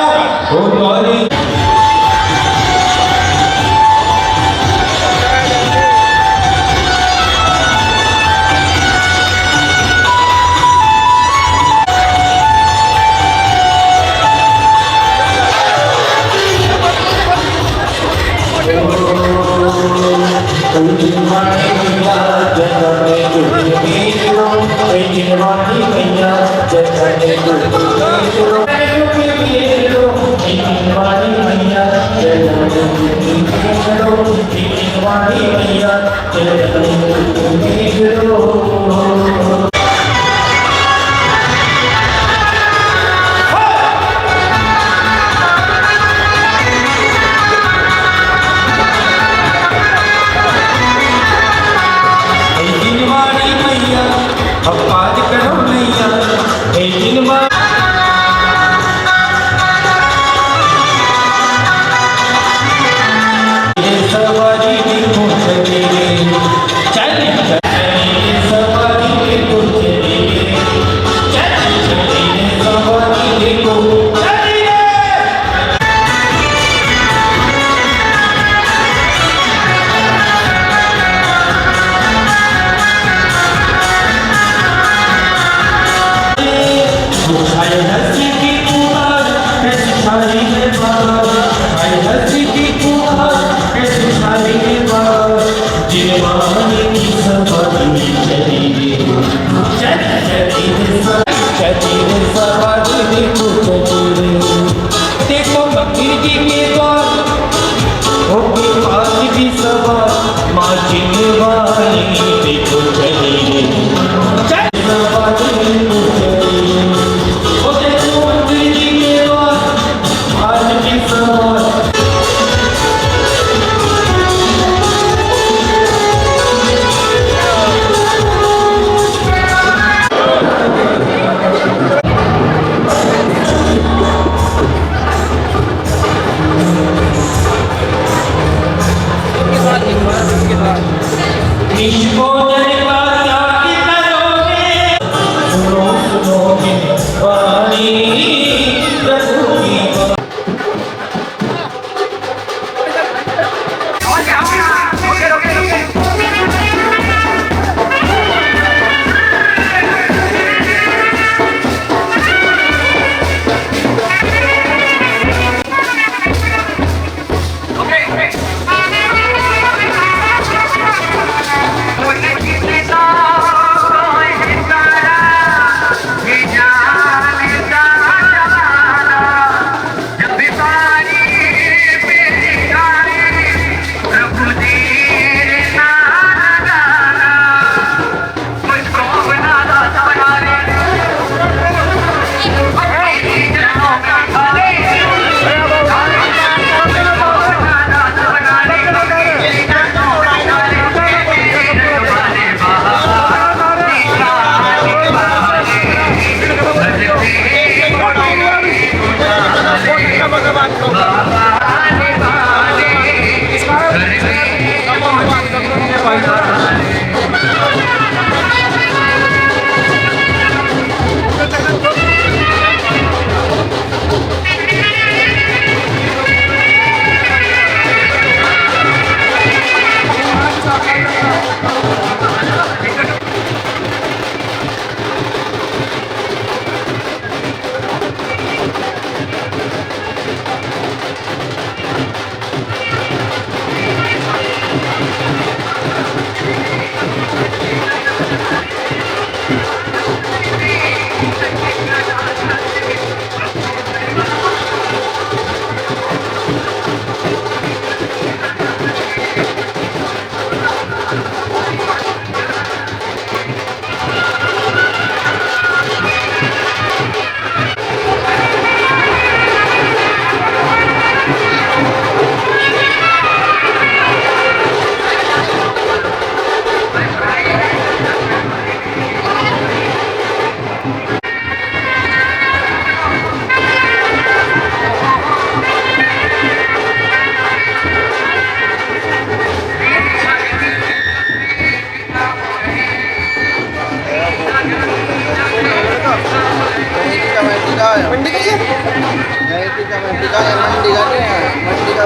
हो गौरी जिनवाड़ी मैया अपार करो नैया हे जिनवा ये सवारी देखो चलेगे चल चले सवारी देखो चलेगे चल चले सवारी देखो चलेगे मंडी का नहीं टीका मंडी का नहीं है मंडी का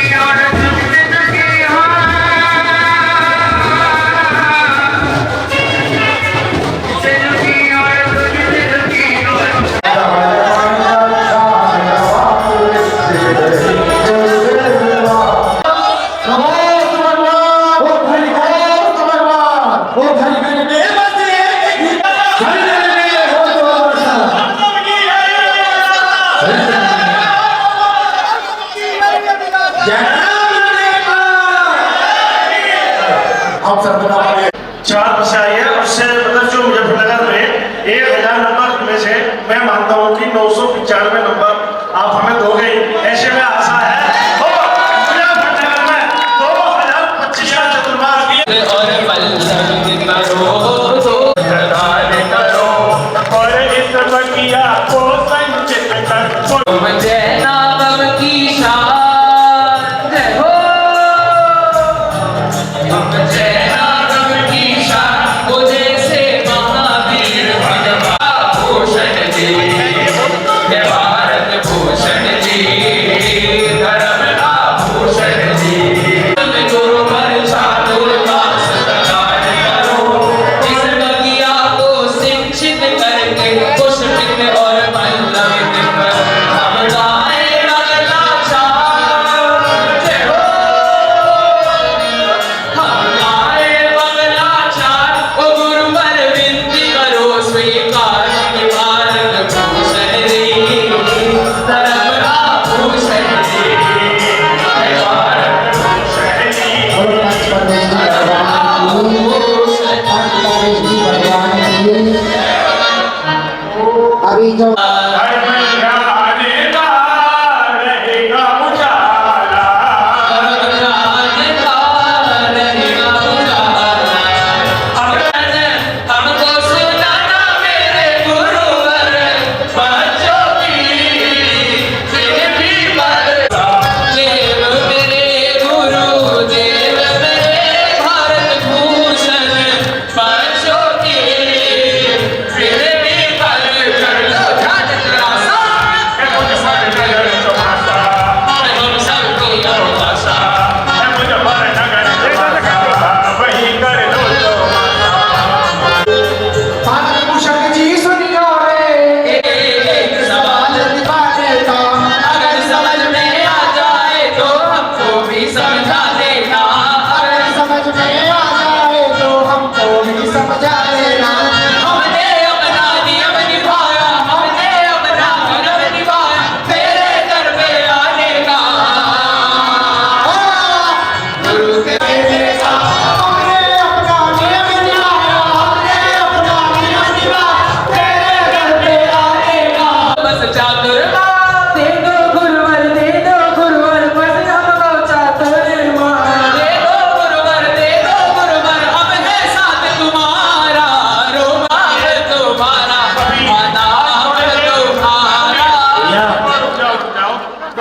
और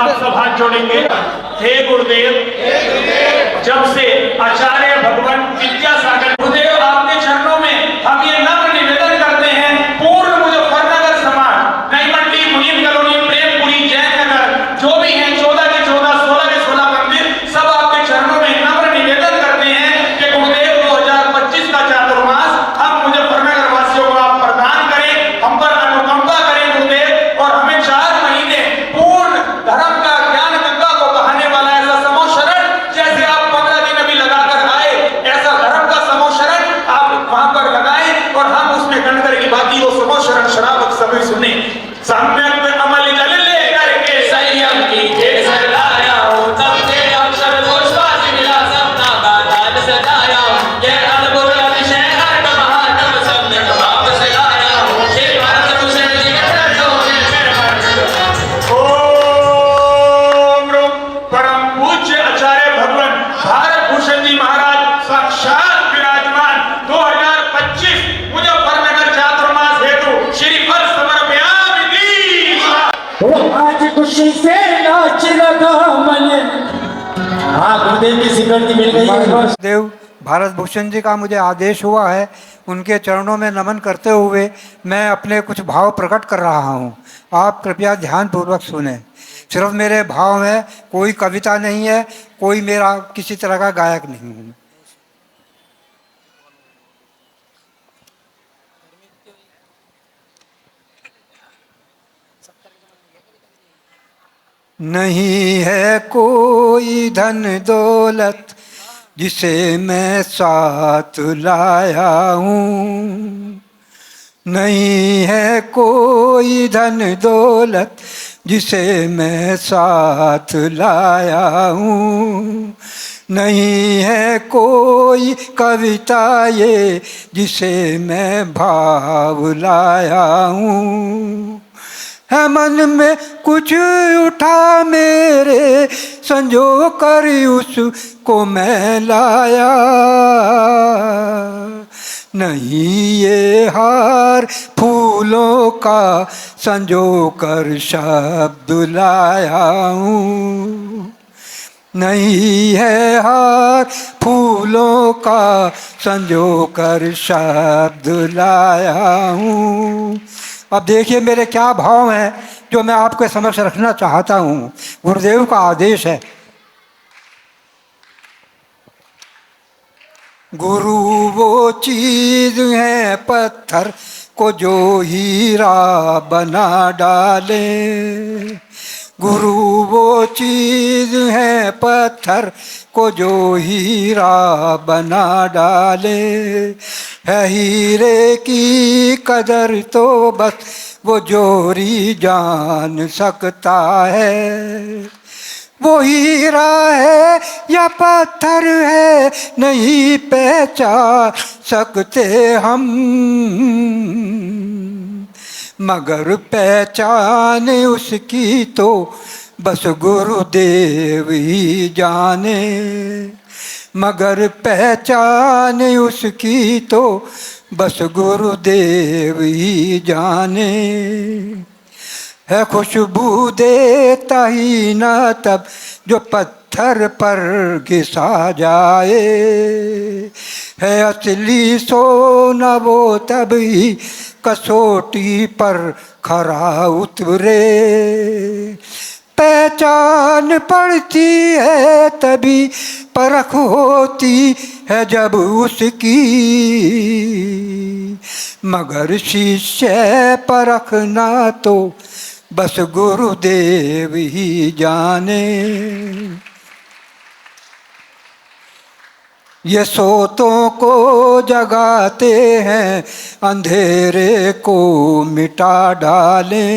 आप सब हाथ जोड़ेंगे। हे गुरुदेव, जब से आचार्य भगवान विद्यासागर गुरुदेव आपके चरणों में हम ये नम्र निवेदन करते हैं, पूर्ण मुजफ्फरनगर समाज, नई मंडी, मुनीम कॉलोनी, प्रेमपुरी, जैन नगर, जो भी हैं 14 के 14, 16 के 16 मंदिर, सब आपके चरणों में नम्र निवेदन करते हैं कि गुरुदेव 2025 का चातुर्मास हम मुजफ्फरनगर वासियों को आप प्रदान करें, हम पर अनुकंपा करें गुरुदेव, और हमें 4 महीने पूर्ण धर्म का ज्ञान गंगा को बहाने वाला ऐसा समोशरण, जैसे आप 15 दिन अभी लगाकर आए, ऐसा धर्म का समोशरण आप वहां पर लगाएं और हम उसमें गणकर की बाती वो समोशरण शराबत सभी सुने। सम्यक अमल जल ले करके संयम की केसर लाया हो, तब से अक्षर पुष्पास मिला सपना का दान सजाया हो, ये अद्भुत अतिशय अर्थ महानव सम्यक भाव से लाया हो, हे भारत भूषण जी के चरणों में मेरा ओम रूप परम पूज्य आचार्य भगवान भारत भूषण जी महाराज साक्षात विराजमान 2025 मुजफ्फरनगर चातुर्मास हेतु श्री फल समर्पयामि दी। आज खुशी से नाच लगा मन। हाँ, गुरुदेव की स्वीकृति मिल गई है। देव भारत भूषण जी का मुझे आदेश हुआ है, उनके चरणों में नमन करते हुए मैं अपने कुछ भाव प्रकट कर रहा हूँ। आप कृपया ध्यानपूर्वक सुने। सिर्फ मेरे भाव में कोई कविता नहीं है, कोई मेरा किसी तरह का गायक नहीं हूँ। नहीं है कोई धन दौलत जिसे मैं साथ लाया हूँ, नहीं है कोई धन दौलत जिसे मैं साथ लाया हूँ, नहीं है कोई कविता ये जिसे मैं भाव लाया हूँ। है मन में कुछ उठा मेरे, संजो कर उसको मैं लाया, नहीं ये हार फूलों का संजो कर शब्द लाया हूँ, नहीं है हार फूलों का संजो कर शब्द लाया हूँ। अब देखिए मेरे क्या भाव हैं जो मैं आपके समक्ष रखना चाहता हूँ। गुरुदेव का आदेश है। गुरु वो चीज है पत्थर को जो हीरा बना डाले, गुरु वो चीज है पत्थर को जो हीरा बना डाले, है हीरे की कदर तो बस वो जोरी जान सकता है, वो हीरा है या पत्थर है नहीं पहचान सकते हम, मगर पहचान उसकी तो बस गुरुदेव ही जाने, मगर पहचान उसकी तो बस गुरुदेव ही जाने, है खुशबू देता ही ना तब जो पत्थर पर घिसा जाए, है असली सोना वो तब ही कसौटी पर खरा उतरे, पहचान पड़ती है तभी परख होती है जब उसकी, मगर शिष्य परखना तो बस गुरुदेव ही जाने, ये सोतों को जगाते हैं अंधेरे को मिटा डाले,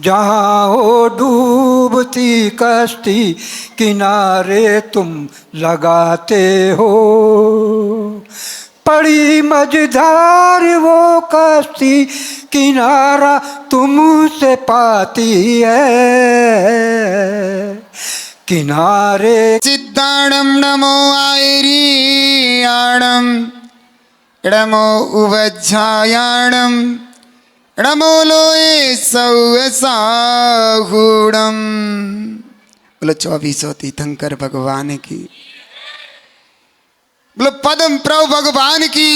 जहाँ हो डूबती कश्ती किनारे तुम लगाते हो, पड़ी मझधार वो कश्ती किनारा तुमसे पाती है, किनारे सिद्धाणं नमो आयरीयाणं इडमो उवज्झायाणं णमोलोए सौसाहुणम। बोलो 2400 तीर्थंकर भगवान की, बोलो पद्म प्रभु भगवान की,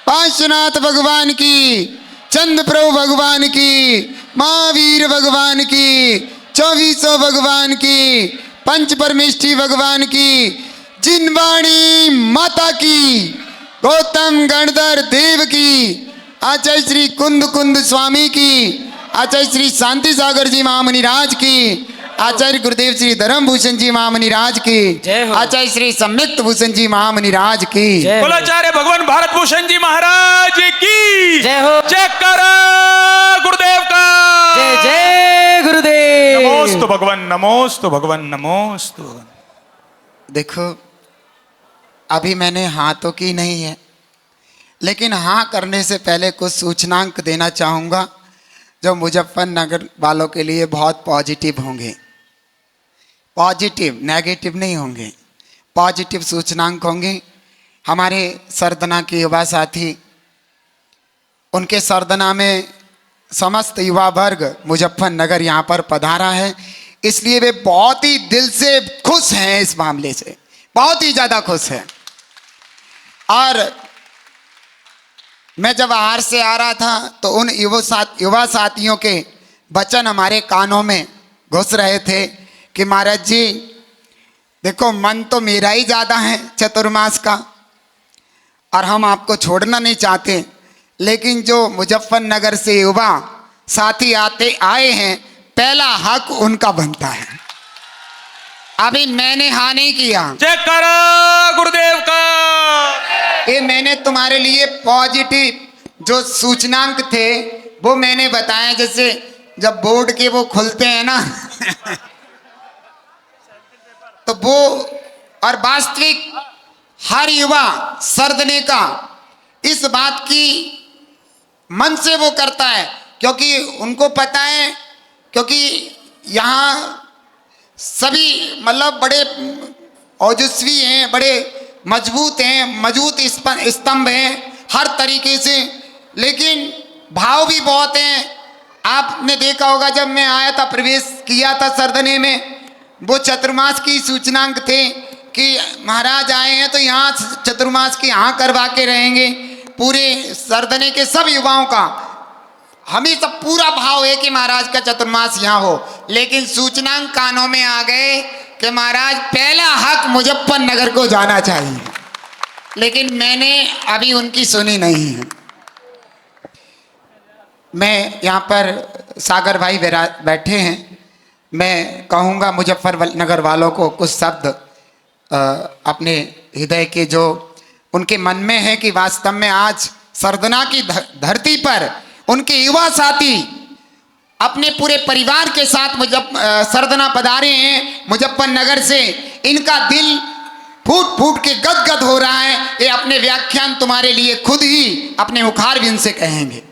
पार्श्वनाथ भगवान की, चंद प्रभु भगवान की, महावीर भगवान की, 2400 भगवान की, पंच परमेष्ठी भगवान की, जिनवाणी माता की, गौतम गणधर देव की, आचार्य श्री कुंद कुंद स्वामी की, आचार्य श्री शांति सागर जी महामुनि राज की, आचार्य गुरुदेव श्री धर्म भूषण जी महामुनि राज की, आचार्य श्री सम्यक्त भूषण जी महामुनि राज की, बोलो आचार्य भगवान भारत भूषण जी महाराज की जय हो। जय करो गुरुदेव का जय जय गुरुदेव। नमोस्तु भगवान, नमोस्तु भगवान, नमोस्तु भगवान। देखो अभी मैंने हाँ तो की नहीं है, लेकिन हाँ करने से पहले कुछ सूचनांक देना चाहूँगा जो मुजफ्फरनगर वालों के लिए बहुत पॉजिटिव होंगे। पॉजिटिव, नेगेटिव नहीं होंगे, पॉजिटिव सूचनांक होंगे। हमारे सरदना के युवा साथी, उनके सरदना में समस्त युवा वर्ग मुजफ्फरनगर यहाँ पर पधारा है, इसलिए वे बहुत ही दिल से खुश हैं, इस मामले से बहुत ही ज़्यादा खुश हैं। और मैं जब बाहर से आ रहा था तो उन युवा साथियों के वचन हमारे कानों में घुस रहे थे कि महाराज जी देखो, मन तो मेरा ही ज़्यादा है चतुर्मास का, और हम आपको छोड़ना नहीं चाहते, लेकिन जो मुजफ्फरनगर से युवा साथी आए हैं, पहला हक उनका बनता है। अभी मैंने हाँ नहीं किया, जय करो गुरुदेव का। ये मैंने तुम्हारे लिए पॉजिटिव जो सूचनांक थे वो मैंने बताया, जैसे जब बोर्ड के वो खुलते हैं ना तो वो, और वास्तविक हर युवा सरदने का इस बात की मन से वो करता है, क्योंकि उनको पता है, क्योंकि यहाँ सभी मतलब बड़े ओजस्वी हैं, बड़े मजबूत हैं, मजबूत स्तंभ हैं हर तरीके से, लेकिन भाव भी बहुत हैं। आपने देखा होगा जब मैं आया था, प्रवेश किया था सरदने में, वो चतुर्मास की सूचनांक थे कि महाराज आए हैं तो यहाँ चतुर्मास की हाँ करवा के रहेंगे। पूरे सरदने के सब युवाओं का हमें सब पूरा भाव है कि महाराज का चतुर्मास यहाँ हो, लेकिन सूचनांक कानों में आ गए कि महाराज पहला हक मुजफ्फरनगर को जाना चाहिए, लेकिन मैंने अभी उनकी सुनी नहीं है। मैं यहाँ पर सागर भाई बैठे हैं, मैं कहूँगा मुजफ्फरनगर वालों को कुछ शब्द अपने हृदय के जो उनके मन में है कि वास्तव में आज सरदना की धरती पर उनके युवा साथी अपने पूरे परिवार के साथ सरदना पधारे हैं मुजफ्फरनगर से, इनका दिल फूट फूट के गदगद हो रहा है। ये अपने व्याख्यान तुम्हारे लिए खुद ही अपने मुखार भी इनसे कहेंगे।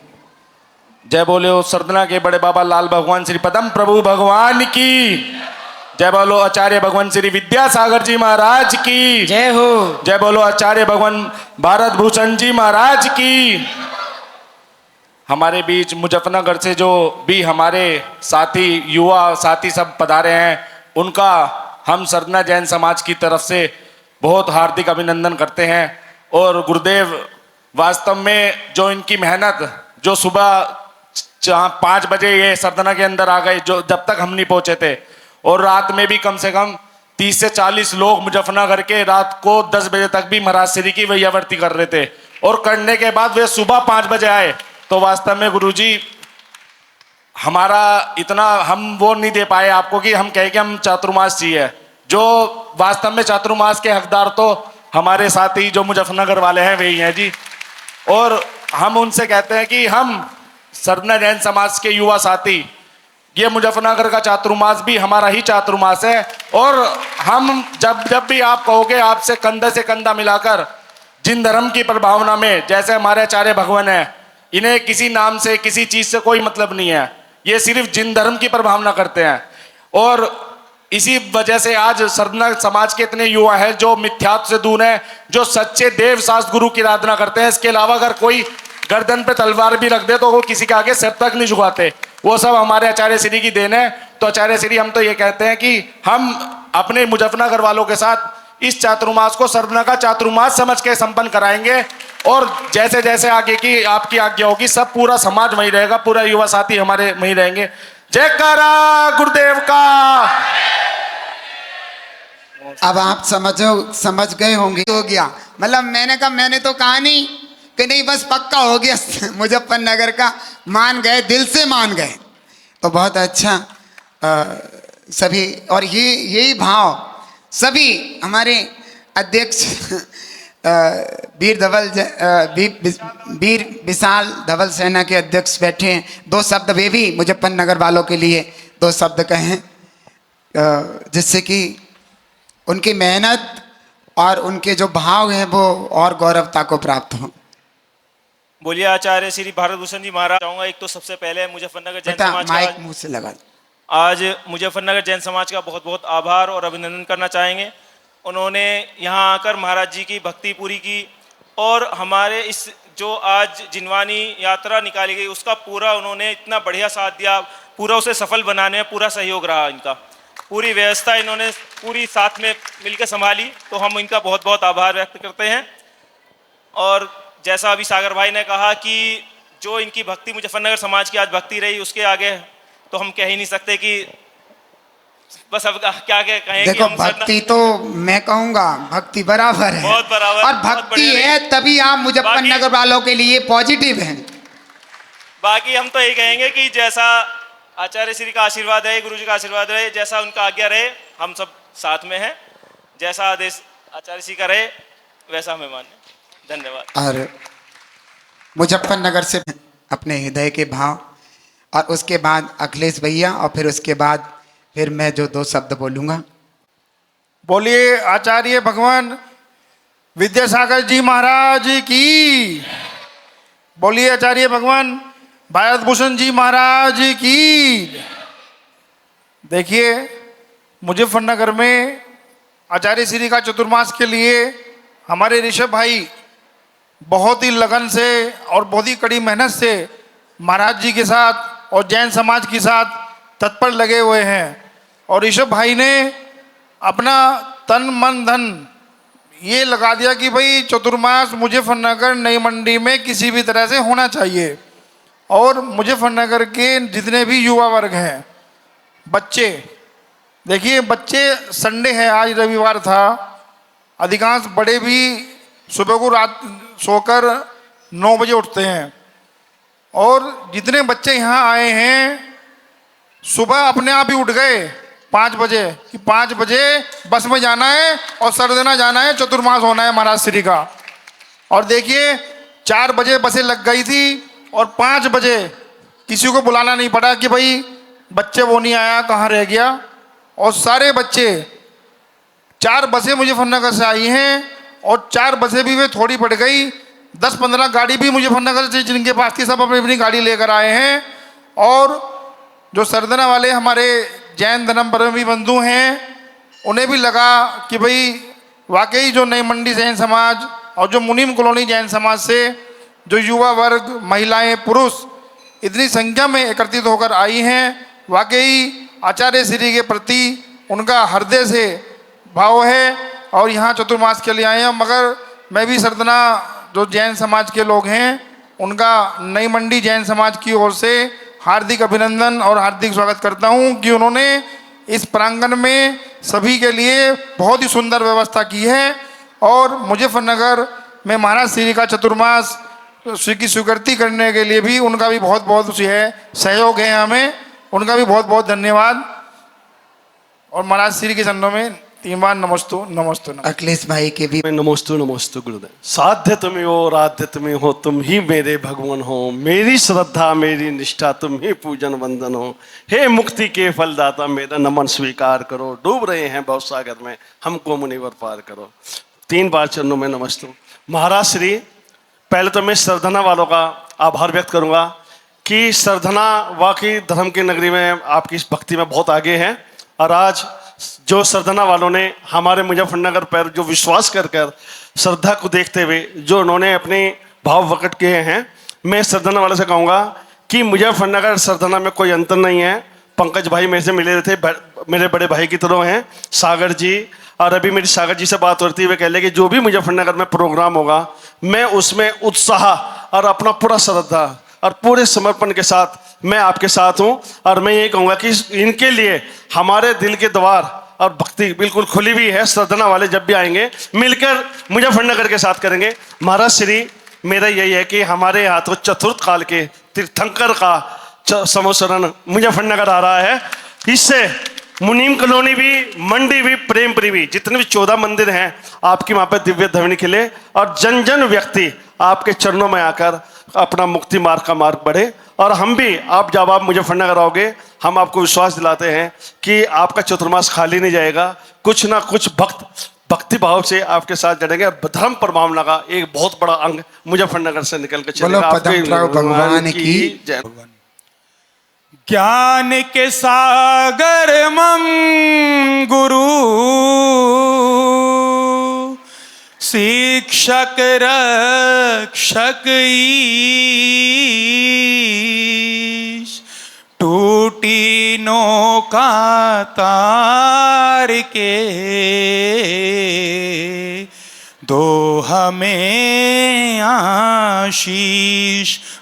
जय बोले ओ सरदना के बड़े बाबा लाल भगवान श्री पदम प्रभु भगवान की जय। बोलो आचार्य भगवान श्री विद्यासागर जी महाराज की जय हो। जय बोलो आचार्य भगवान भारत भूषण जी महाराज की। हमारे बीच मुजफ्फरनगर से जो भी हमारे साथी युवा साथी सब पधारे हैं, उनका हम सरदना जैन समाज की तरफ से बहुत हार्दिक अभिनंदन करते हैं। और गुरुदेव वास्तव में जो इनकी मेहनत, जो सुबह 5 बजे ये सरदना के अंदर आ गए, जो जब तक हम नहीं पहुंचे थे, और रात में भी कम से कम 30 से 40 लोग मुजफ्फरनगर के रात को 10 बजे तक भी महाराज श्री की वैयावर्ती कर रहे थे, और करने के बाद वे सुबह 5 बजे आए। तो वास्तव में गुरुजी हमारा इतना हम वो नहीं दे पाए आपको कि हम कहें कि हम चातुर्मास चाहिए, जो वास्तव में चातुर्मास के हकदार तो हमारे साथी जो मुजफ्फरनगर वाले हैं वही हैं जी। और हम उनसे कहते हैं कि हम सरदना जैन समाज के युवा साथी, ये मुजफ्फरनगर का चातुर्मास भी हमारा ही चातुर्मास है, और हम जब भी आप कहोगे आपसे कंधे से कंधा मिलाकर जिन धर्म की प्रभावना में, जैसे हमारे आचार्य भगवान है, इन्हें किसी नाम से किसी चीज से कोई मतलब नहीं है, ये सिर्फ जिन धर्म की प्रभावना करते हैं। और इसी वजह से आज सरदना समाज के इतने युवा हैं जो मिथ्यात्व से दूर हैं, जो सच्चे देव शास्त्र गुरु की आराधना करते हैं। इसके अलावा अगर कोई गर्दन पे तलवार भी रख दे तो वो किसी के आगे सिर तक नहीं झुकाते। वो सब हमारे आचार्य श्री की देन है। तो आचार्य श्री हम तो ये कहते हैं कि हम अपने मुजफ्फरनगर वालों के साथ इस चातुर्मास को सर्वना का चातुर्मास समझ के संपन्न कराएंगे। और जैसे जैसे आगे की आपकी आज्ञा होगी, सब पूरा समाज वहीं रहेगा, पूरा युवा साथी हमारे वहीं रहेंगे। जयकारा गुरुदेव का। अब आप समझ गए होंगे। हो गया मतलब मैंने तो कहा नहीं कि नहीं, बस पक्का हो गया मुजफ्फरनगर का, मान गए, दिल से मान गए। तो बहुत अच्छा सभी, और यही भाव सभी हमारे अध्यक्ष वीर विशाल धवल सेना के अध्यक्ष बैठे हैं। 2 शब्द वे भी मुजफ्फरनगर वालों के लिए 2 शब्द कहें, जिससे कि उनकी मेहनत और उनके जो भाव हैं वो और गौरवता को प्राप्त हो। बोलिए आचार्य श्री भारत भूषण जी महाराज। चाहूँगा एक तो सबसे पहले मुजफ्फरनगर जैन समाज माइक मुंह से लगा। आज मुजफ्फरनगर जैन समाज का बहुत बहुत आभार और अभिनंदन करना चाहेंगे। उन्होंने यहाँ आकर महाराज जी की भक्ति पूरी की और हमारे इस जो आज जिनवानी यात्रा निकाली गई उसका पूरा उन्होंने इतना बढ़िया साथ दिया, पूरा उसे सफल बनाने में पूरा सहयोग रहा इनका। पूरी व्यवस्था इन्होंने पूरी साथ में मिलकर संभाली, तो हम इनका बहुत बहुत आभार व्यक्त करते हैं। और जैसा अभी सागर भाई ने कहा कि जो इनकी भक्ति मुजफ्फरनगर समाज की आज भक्ति रही, उसके आगे तो हम कह ही नहीं सकते कि बस अब क्या कहें। देखो भक्ति तो मैं कहूँगा भक्ति बराबर है, बहुत बराबर, और भक्ति है तभी आप मुजफ्फरनगर वालों के लिए पॉजिटिव हैं। बाकी हम तो यही कहेंगे कि जैसा आचार्य श्री का आशीर्वाद रहे, गुरु जी का आशीर्वाद रहे, जैसा उनका आज्ञा रहे, हम सब साथ में हैं। जैसा आदेश आचार्य श्री का रहे वैसा हमें माने। धन्यवाद। और मुजफ्फरनगर से अपने हृदय के भाव, और उसके बाद अखिलेश भैया, और फिर उसके बाद फिर मैं जो 2 शब्द बोलूँगा। बोलिए आचार्य भगवान विद्यासागर जी महाराज की। बोलिए आचार्य भगवान भारत भूषण जी महाराज की। देखिए मुजफ्फरनगर में आचार्य श्री का चतुर्मास के लिए हमारे ऋषभ भाई बहुत ही लगन से और बहुत ही कड़ी मेहनत से महाराज जी के साथ और जैन समाज के साथ तत्पर लगे हुए हैं। और ऋषभ भाई ने अपना तन मन धन ये लगा दिया कि भाई चतुर्मास मुजफ्फरनगर नई मंडी में किसी भी तरह से होना चाहिए। और मुजफ्फरनगर के जितने भी युवा वर्ग हैं, बच्चे, देखिए बच्चे, संडे है आज, रविवार था, अधिकांश बड़े भी सुबह को रात सोकर 9 बजे उठते हैं। और जितने बच्चे यहाँ आए हैं सुबह अपने आप ही उठ गए 5 बजे कि 5 बजे बस में जाना है और सरदेना जाना है, चतुर्मास होना है महाराज श्री का। और देखिए 4 बजे बसें लग गई थी और 5 बजे किसी को बुलाना नहीं पड़ा कि भाई बच्चे वो नहीं आया, कहाँ रह गया। और सारे बच्चे 4 बसें मुजफ्फरनगर से आई हैं और 4 बसें भी वे थोड़ी पड़ गई, 10-15 गाड़ी भी मुजफ्फरनगर से जिनके पास थी सब अपनी अपनी गाड़ी लेकर आए हैं। और जो सरदना वाले हमारे जैन धर्मपरायणी बंधु हैं, उन्हें भी लगा कि भाई वाकई जो नई मंडी जैन समाज और जो मुनीम कॉलोनी जैन समाज से जो युवा वर्ग, महिलाएं, पुरुष इतनी संख्या में एकत्रित होकर आई हैं, वाकई आचार्य श्री के प्रति उनका हृदय से भाव है और यहाँ चतुर्मास के लिए आए हैं। मगर मैं भी सरदना जो जैन समाज के लोग हैं उनका नई मंडी जैन समाज की ओर से हार्दिक अभिनंदन और हार्दिक स्वागत करता हूं कि उन्होंने इस प्रांगण में सभी के लिए बहुत ही सुंदर व्यवस्था की है। और मुजफ्फरनगर में महाराज श्री का चतुर्मास की स्वीकृति करने के लिए भी उनका भी बहुत बहुत सहयोग है हमें, उनका भी बहुत बहुत धन्यवाद। और महाराज श्री के चरणों में 3 बार नमस्तु नमस्तु। अखिलेश भाई के भी नमस्तु नमस्तु गुरुदेव। साध्य तुम्हें हो, राध्य तुम्हें हो, तुम ही मेरे भगवान हो, मेरी श्रद्धा मेरी निष्ठा तुम ही पूजन वंदन हो। हे मुक्ति के फलदाता मेरा नमन स्वीकार करो, डूब रहे हैं भव सागर में हमको मुनिवर पार करो। 3 बार चरणों में नमस्तु। महाराज श्री, पहले तो मैं सरधना वालों का आभार व्यक्त करूंगा कि सरधना वाकई धर्म की नगरी में आपकी इस भक्ति में बहुत आगे हैं। और आज जो सरधना वालों ने हमारे मुजफ्फरनगर पर जो विश्वास कर श्रद्धा को देखते हुए जो उन्होंने अपने भाव प्रकट किए हैं, मैं सरदाना वाले से कहूँगा कि मुजफ्फरनगर सरदाना में कोई अंतर नहीं है। पंकज भाई मेरे से मिले थे, मेरे बड़े भाई की तरह हैं, सागर जी। और अभी मेरी सागर जी से बात होती है, वे कह ले कि जो भी मुजफ्फरनगर में प्रोग्राम होगा मैं उसमें उत्साह और अपना पूरा श्रद्धा और पूरे समर्पण के साथ मैं आपके साथ हूँ। और मैं ये कहूँगा कि इनके लिए हमारे दिल के द्वार और भक्ति बिल्कुल खुली हुई है। सरदाना वाले जब भी आएंगे मिलकर मुजफ्फरनगर के साथ करेंगे। महाराज श्री, मेरा यही है कि हमारे यहाँ तो चतुर्थ काल के तीर्थंकर का समोसरण मुजफ्फरनगर आ रहा है। इससे मुनीम कॉलोनी भी, मंडी भी, प्रेमपुरी भी, जितने भी 14 मंदिर हैं आपकी वहाँ पे दिव्य ध्वनि खिले और जन जन व्यक्ति आपके चरणों में आकर अपना मुक्ति मार्ग का मार्ग बढ़े। और हम भी जब आप मुजफ्फरनगर आओगे हम आपको विश्वास दिलाते हैं कि आपका चतुर्मास खाली नहीं जाएगा। कुछ ना कुछ भक्ति भाव से आपके साथ जड़ेंगे और धर्म प्रभावना का एक बहुत बड़ा अंग मुजफ्फरनगर से निकल कर चलेगा। भगवान की जय। ज्ञान के सागर मम गुरु, शिक्षक रक्षक ईश, टूटी नौका तार के दो हमें आशीष,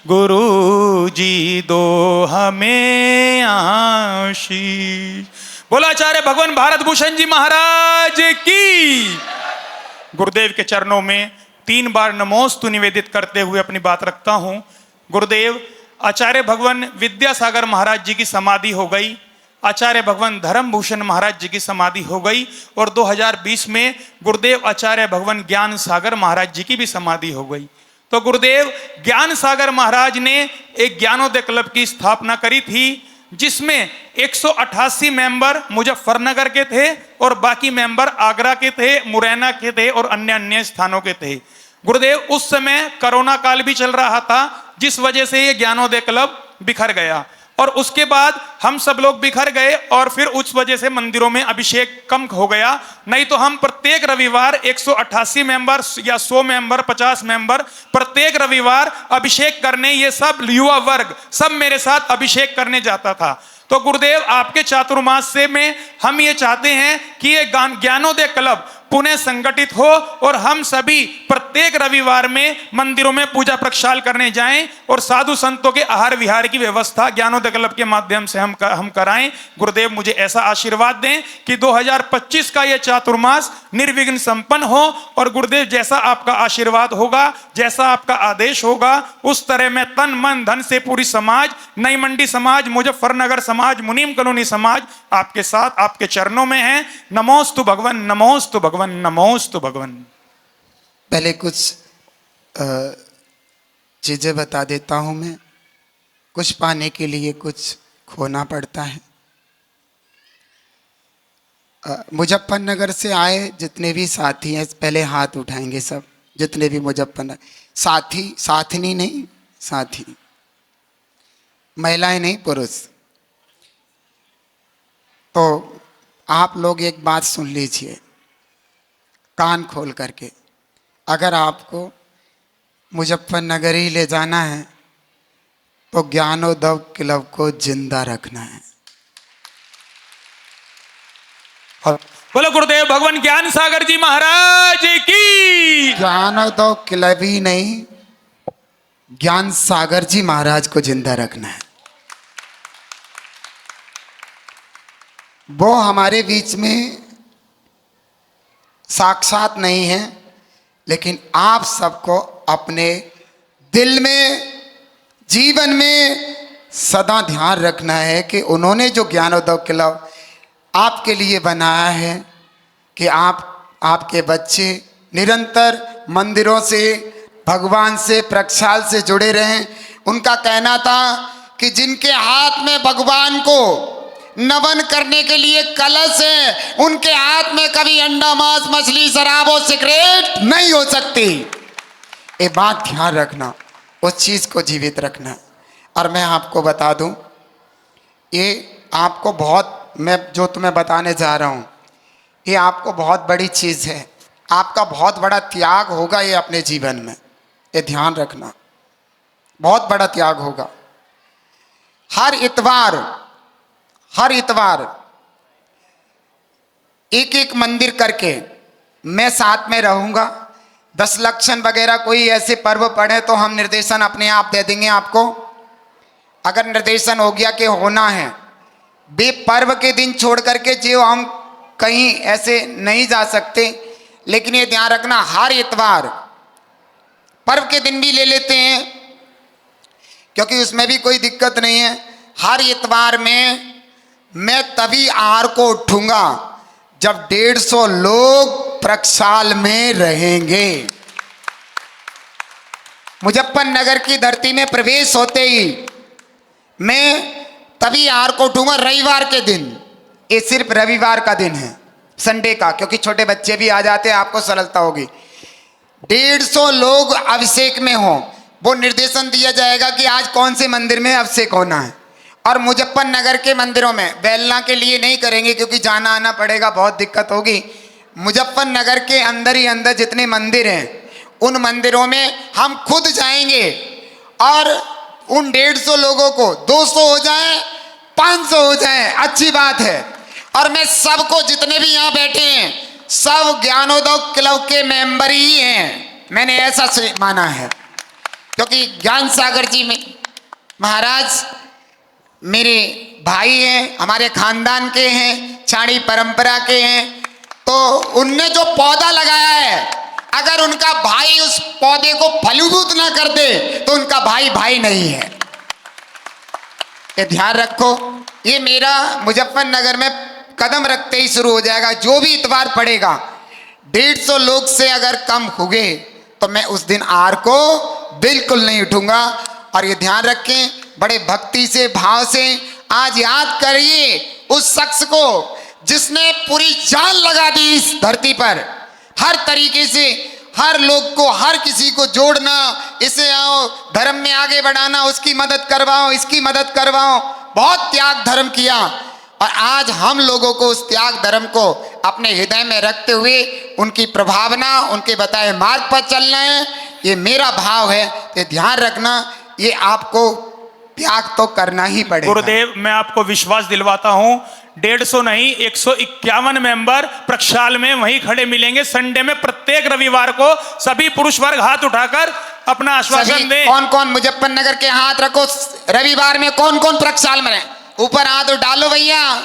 गुरु जी दो हमें आशीष। बोला आचार्य भगवान भारत भूषण जी महाराज की। गुरुदेव के चरणों में 3 बार नमोस्तु निवेदित करते हुए अपनी बात रखता हूं। गुरुदेव आचार्य भगवान विद्यासागर महाराज जी की समाधि हो गई, आचार्य भगवान धर्मभूषण महाराज जी की समाधि हो गई और 2020 में गुरुदेव आचार्य भगवान ज्ञान सागर महाराज जी की भी समाधि हो गई। तो गुरुदेव ज्ञान सागर महाराज ने एक ज्ञानोदय क्लब की स्थापना करी थी, जिसमें 188 मेंबर मुजफ्फरनगर के थे और बाकी मेंबर आगरा के थे, मुरैना के थे और अन्य अन्य स्थानों के थे। गुरुदेव उस समय कोरोना काल भी चल रहा था, जिस वजह से ये ज्ञानोदय क्लब बिखर गया और उसके बाद हम सब लोग बिखर गए और फिर उस वजह से मंदिरों में अभिषेक कम हो गया। नहीं तो हम प्रत्येक रविवार 188 मेंबर या 100 मेंबर 50 मेंबर प्रत्येक रविवार अभिषेक करने, ये सब युवा वर्ग सब मेरे साथ अभिषेक करने जाता था। तो गुरुदेव आपके चातुर्मास से में हम ये चाहते हैं कि ये ज्ञानोदय क्लब पुनः संगठित हो और हम सभी प्रत्येक रविवार में मंदिरों में पूजा प्रक्षाल करने जाएं और साधु संतों के आहार विहार की व्यवस्था ज्ञानोदय क्लब के माध्यम से हम कराएं। गुरुदेव मुझे ऐसा आशीर्वाद दें कि 2025 का ये चातुर्मास निर्विघ्न संपन्न हो और गुरुदेव जैसा आपका आशीर्वाद होगा, जैसा आपका आदेश होगा, उस तरह में तन मन धन से पूरी समाज, नई मंडी समाज, मुजफ्फरनगर समाज, मुनीम कॉलोनी समाज आपके साथ आपके चरणों में है। नमोस्तु भगवान, नमोस्तु भगवान, नमोस्तु भगवान। पहले कुछ चीजें बता देता हूं मैं। कुछ पाने के लिए कुछ खोना पड़ता है। मुजफ्फरनगर से आए जितने भी साथी हैं पहले हाथ उठाएंगे सब, जितने भी मुजफ्फरनगर साथी, साथनी नहीं साथी, महिलाएं नहीं पुरुष। तो आप लोग एक बात सुन लीजिए कान खोल करके। अगर आपको मुजफ्फरनगर ही ले जाना है तो ज्ञानोदय क्लब को जिंदा रखना है। बोलो गुरुदेव भगवान ज्ञान सागर जी महाराज की। ज्ञानोदय क्लब ही नहीं, ज्ञान सागर जी महाराज को जिंदा रखना है। वो हमारे बीच में साक्षात नहीं है, लेकिन आप सबको अपने दिल में, जीवन में सदा ध्यान रखना है कि उन्होंने जो ज्ञानोदय क्लब आपके लिए बनाया है कि आपके बच्चे निरंतर मंदिरों से, भगवान से, प्रक्षाल से जुड़े रहें। उनका कहना था कि जिनके हाथ में भगवान को नमन करने के लिए कलश है, उनके हाथ में कभी अंडा, मांस, मछली, शराब और सिगरेट नहीं हो सकती। ये बात ध्यान रखना, उस चीज को जीवित रखना। और मैं आपको बता दूं, ये आपको बहुत, मैं जो तुम्हें बताने जा रहा हूं ये आपको बहुत बड़ी चीज है, आपका बहुत बड़ा त्याग होगा ये अपने जीवन में, ये ध्यान रखना। बहुत बड़ा त्याग होगा। हर इतवार एक एक मंदिर करके मैं साथ में रहूंगा। 10 लक्षण वगैरह कोई ऐसे पर्व पड़े तो हम निर्देशन अपने आप दे देंगे आपको। अगर निर्देशन हो गया कि होना है, बे पर्व के दिन छोड़ करके जो हम कहीं ऐसे नहीं जा सकते, लेकिन ये ध्यान रखना हर इतवार पर्व के दिन भी ले लेते हैं क्योंकि उसमें भी कोई दिक्कत नहीं है। हर इतवार में मैं तभी आहार को उठूंगा जब 150 लोग प्रक्षाल में रहेंगे। मुजफ्फरनगर की धरती में प्रवेश होते ही मैं तभी आहार को उठूंगा। रविवार के दिन, ये सिर्फ रविवार का दिन है, संडे का, क्योंकि छोटे बच्चे भी आ जाते हैं, आपको सरलता होगी। 150 लोग अभिषेक में हो, वो निर्देशन दिया जाएगा कि आज कौन से मंदिर में अभिषेक होना है। और मुजफ्फरनगर के मंदिरों में बेलना के लिए नहीं करेंगे क्योंकि जाना आना पड़ेगा, बहुत दिक्कत होगी। मुजफ्फरनगर के अंदर ही अंदर जितने मंदिर हैं उन मंदिरों में हम खुद जाएंगे और उन 150 लोगों को 200 हो जाए, 500 हो जाए, अच्छी बात है। और मैं सबको, जितने भी यहाँ बैठे हैं, सब ज्ञानोदय क्लब के मेंबर ही हैं, मैंने ऐसा माना है। क्योंकि ज्ञान सागर जी में महाराज मेरे भाई हैं, हमारे खानदान के हैं, छाड़ी परंपरा के हैं, तो उनने जो पौधा लगाया है, अगर उनका भाई उस पौधे को फलीभूत ना कर दे तो उनका भाई भाई नहीं है। ये ध्यान रखो। ये मेरा मुजफ्फरनगर में कदम रखते ही शुरू हो जाएगा। जो भी इतवार पड़ेगा 150 लोग से अगर कम हो गए तो मैं उस दिन आहार को बिल्कुल नहीं उठूंगा। और ये ध्यान रखें, बड़े भक्ति से, भाव से आज याद करिए उस शख्स को जिसने पूरी जान लगा दी इस धरती पर, हर तरीके से हर लोग को, हर किसी को जोड़ना, इसे आओ धर्म में आगे बढ़ाना, उसकी मदद करवाओ, इसकी मदद करवाओ, बहुत त्याग धर्म किया। और आज हम लोगों को उस त्याग धर्म को अपने हृदय में रखते हुए उनकी प्रभावना, उनके बताए मार्ग पर चलना है, ये मेरा भाव है। तो ध्यान रखना, ये आपको त्याग तो करना ही पड़ेगा। गुरुदेव, मैं आपको विश्वास दिलवाता हूँ, 150 नहीं 151 मेंबर प्रक्षाल में वहीं खड़े मिलेंगे संडे में। प्रत्येक रविवार को सभी पुरुष वर्ग हाथ उठाकर अपना आश्वासन दें। कौन कौन मुजफ्फरनगर के हाथ रखो, रविवार में कौन कौन प्रक्षाल में, ऊपर हाथ डालो भैया,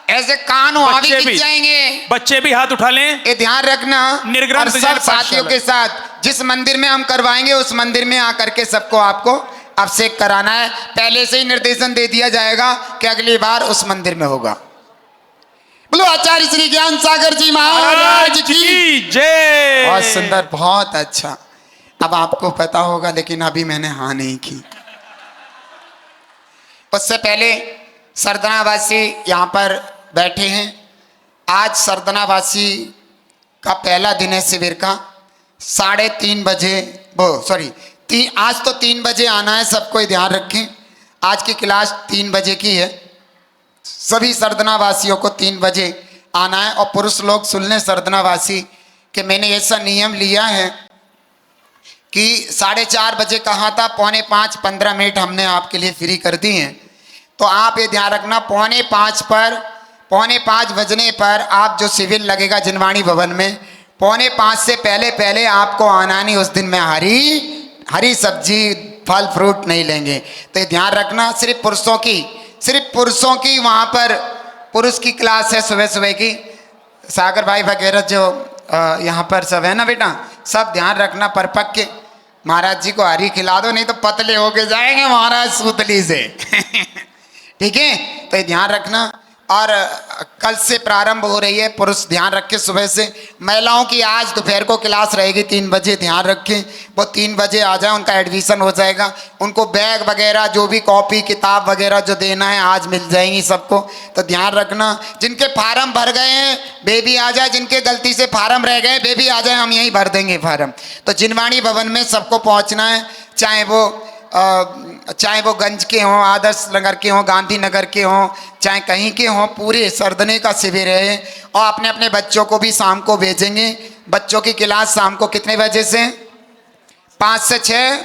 ऐसे कान वहां भी गिर जाएंगे। बच्चे भी हाथ उठा लें, ये ध्यान रखना। निर्ग्रंथ सब साथियों के साथ जिस मंदिर में हम करवाएंगे उस मंदिर में आकर के सबको आपको अभिषेक कराना है। पहले से ही निर्देशन दे दिया जाएगा कि अगली बार उस मंदिर में होगा। बोलो आचार्य श्री ज्ञान सागर जी महाराज की जय। बहुत सुंदर, बहुत अच्छा। अब आपको पता होगा, लेकिन अभी मैंने हाँ नहीं की। उससे पहले सरदनावासी यहाँ पर बैठे हैं। आज सरदनावासी का पहला दिन है शिविर का। 3:30 बजे, आज तो 3 बजे आना है, सबको ध्यान रखें। आज की क्लास 3 बजे की है। सभी सरदनावासियों को 3 बजे आना है। और पुरुष लोग सुन लें सरदनावासी कि मैंने ऐसा नियम लिया है कि 4:30 बजे कहा था, 4:45 15 मिनट हमने आपके लिए फ्री कर दी हैं। तो आप ये ध्यान रखना, 4:45 बजने पर आप जो शिविर लगेगा जिनवाणी भवन में, 4:45 से पहले आपको आना नहीं। उस दिन में हरी सब्जी फल फ्रूट नहीं लेंगे। तो ये ध्यान रखना, सिर्फ पुरुषों की वहाँ पर पुरुष की क्लास है सुबह की। सागर भाई वगैरह जो यहाँ पर सब है ना बेटा, सब ध्यान रखना। परपक्के महाराज जी को हरी खिला दो, नहीं तो पतले होके जाएंगे महाराज सूतली से। ठीक है, तो ये ध्यान रखना। और कल से प्रारंभ हो रही है, पुरुष ध्यान रखें सुबह से। महिलाओं की आज दोपहर को क्लास रहेगी 3 बजे, ध्यान रखें। वो 3 बजे आ जाए, उनका एडमिशन हो जाएगा। उनको बैग वगैरह जो भी कॉपी किताब वगैरह जो देना है आज मिल जाएंगी सबको। तो ध्यान रखना, जिनके फार्म भर गए हैं वे भी आ जाए, जिनके गलती से फार्म रह गए वे भी आ जाए, हम यहीं भर देंगे फार्म। तो जिनवाणी भवन में सबको पहुँचना है, चाहे वो गंज के हों, आदर्श नगर के हों, गांधीनगर के हों, चाहे कहीं के हों, पूरे सरदने का शिविर है। और अपने अपने बच्चों को भी शाम को भेजेंगे। बच्चों की क्लास शाम को कितने बजे से? 5 से 6,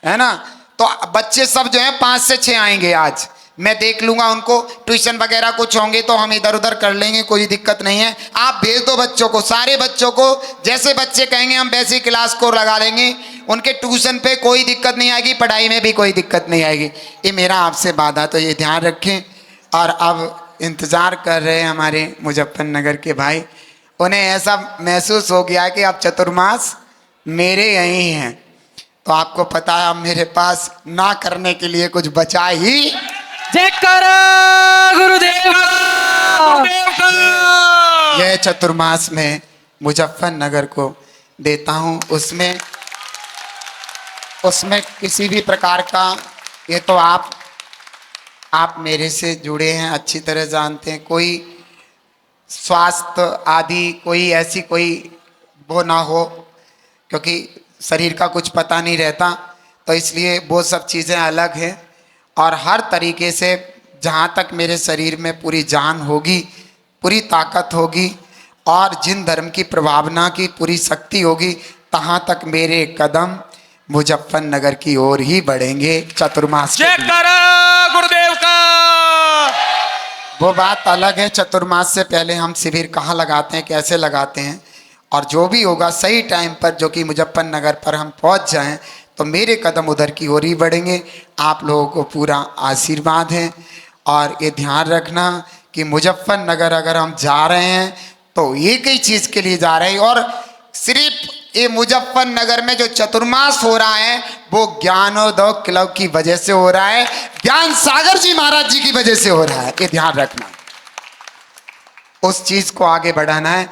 है ना। तो बच्चे सब जो है 5 से 6 आएंगे आज, मैं देख लूंगा उनको, ट्यूशन वगैरह कुछ होंगे तो हम इधर उधर कर लेंगे, कोई दिक्कत नहीं है। आप भेज दो बच्चों को, सारे बच्चों को, जैसे बच्चे कहेंगे हम वैसी क्लास को लगा देंगे। उनके ट्यूशन पे कोई दिक्कत नहीं आएगी, पढ़ाई में भी कोई दिक्कत नहीं आएगी। ये मेरा आपसे वादा, तो ये ध्यान रखें। और अब इंतज़ार कर रहे हैं हमारे मुजफ्फरनगर के भाई, उन्हें ऐसा महसूस हो गया कि अब चतुर्मास मेरे यहीं हैं। तो आपको पता है अब मेरे पास ना करने के लिए कुछ बचा ही। जयकारा गुरुदेव यह चतुर्मास में मुजफ्फरनगर को देता हूँ, उसमें किसी भी प्रकार का, ये तो आप मेरे से जुड़े हैं, अच्छी तरह जानते हैं, कोई स्वास्थ्य आदि कोई ऐसी कोई वो ना हो, क्योंकि शरीर का कुछ पता नहीं रहता, तो इसलिए वो सब चीज़ें अलग हैं। और हर तरीके से जहाँ तक मेरे शरीर में पूरी जान होगी, पूरी ताकत होगी और जिन धर्म की प्रभावना की पूरी शक्ति होगी, तहाँ तक मेरे कदम मुजफ्फरनगर की ओर ही बढ़ेंगे चतुर्मास। जयकारा गुरुदेव का। वो बात अलग है, चतुर्मास से पहले हम शिविर कहाँ लगाते हैं, कैसे लगाते हैं, और जो भी होगा सही टाइम पर, जो कि मुजफ्फरनगर पर हम पहुँच जाएं, तो मेरे कदम उधर की ओर ही बढ़ेंगे। आप लोगों को पूरा आशीर्वाद है। और ये ध्यान रखना कि मुजफ्फरनगर अगर हम जा रहे हैं तो एक ही चीज़ के लिए जा रहे हैं, और सिर्फ ये मुजफ्फरनगर में जो चतुर्मास हो रहा है वो ज्ञानोदय क्लब की वजह से हो रहा है, ज्ञान सागर जी महाराज जी की वजह से हो रहा है। ये ध्यान रखना, उस चीज़ को आगे बढ़ाना है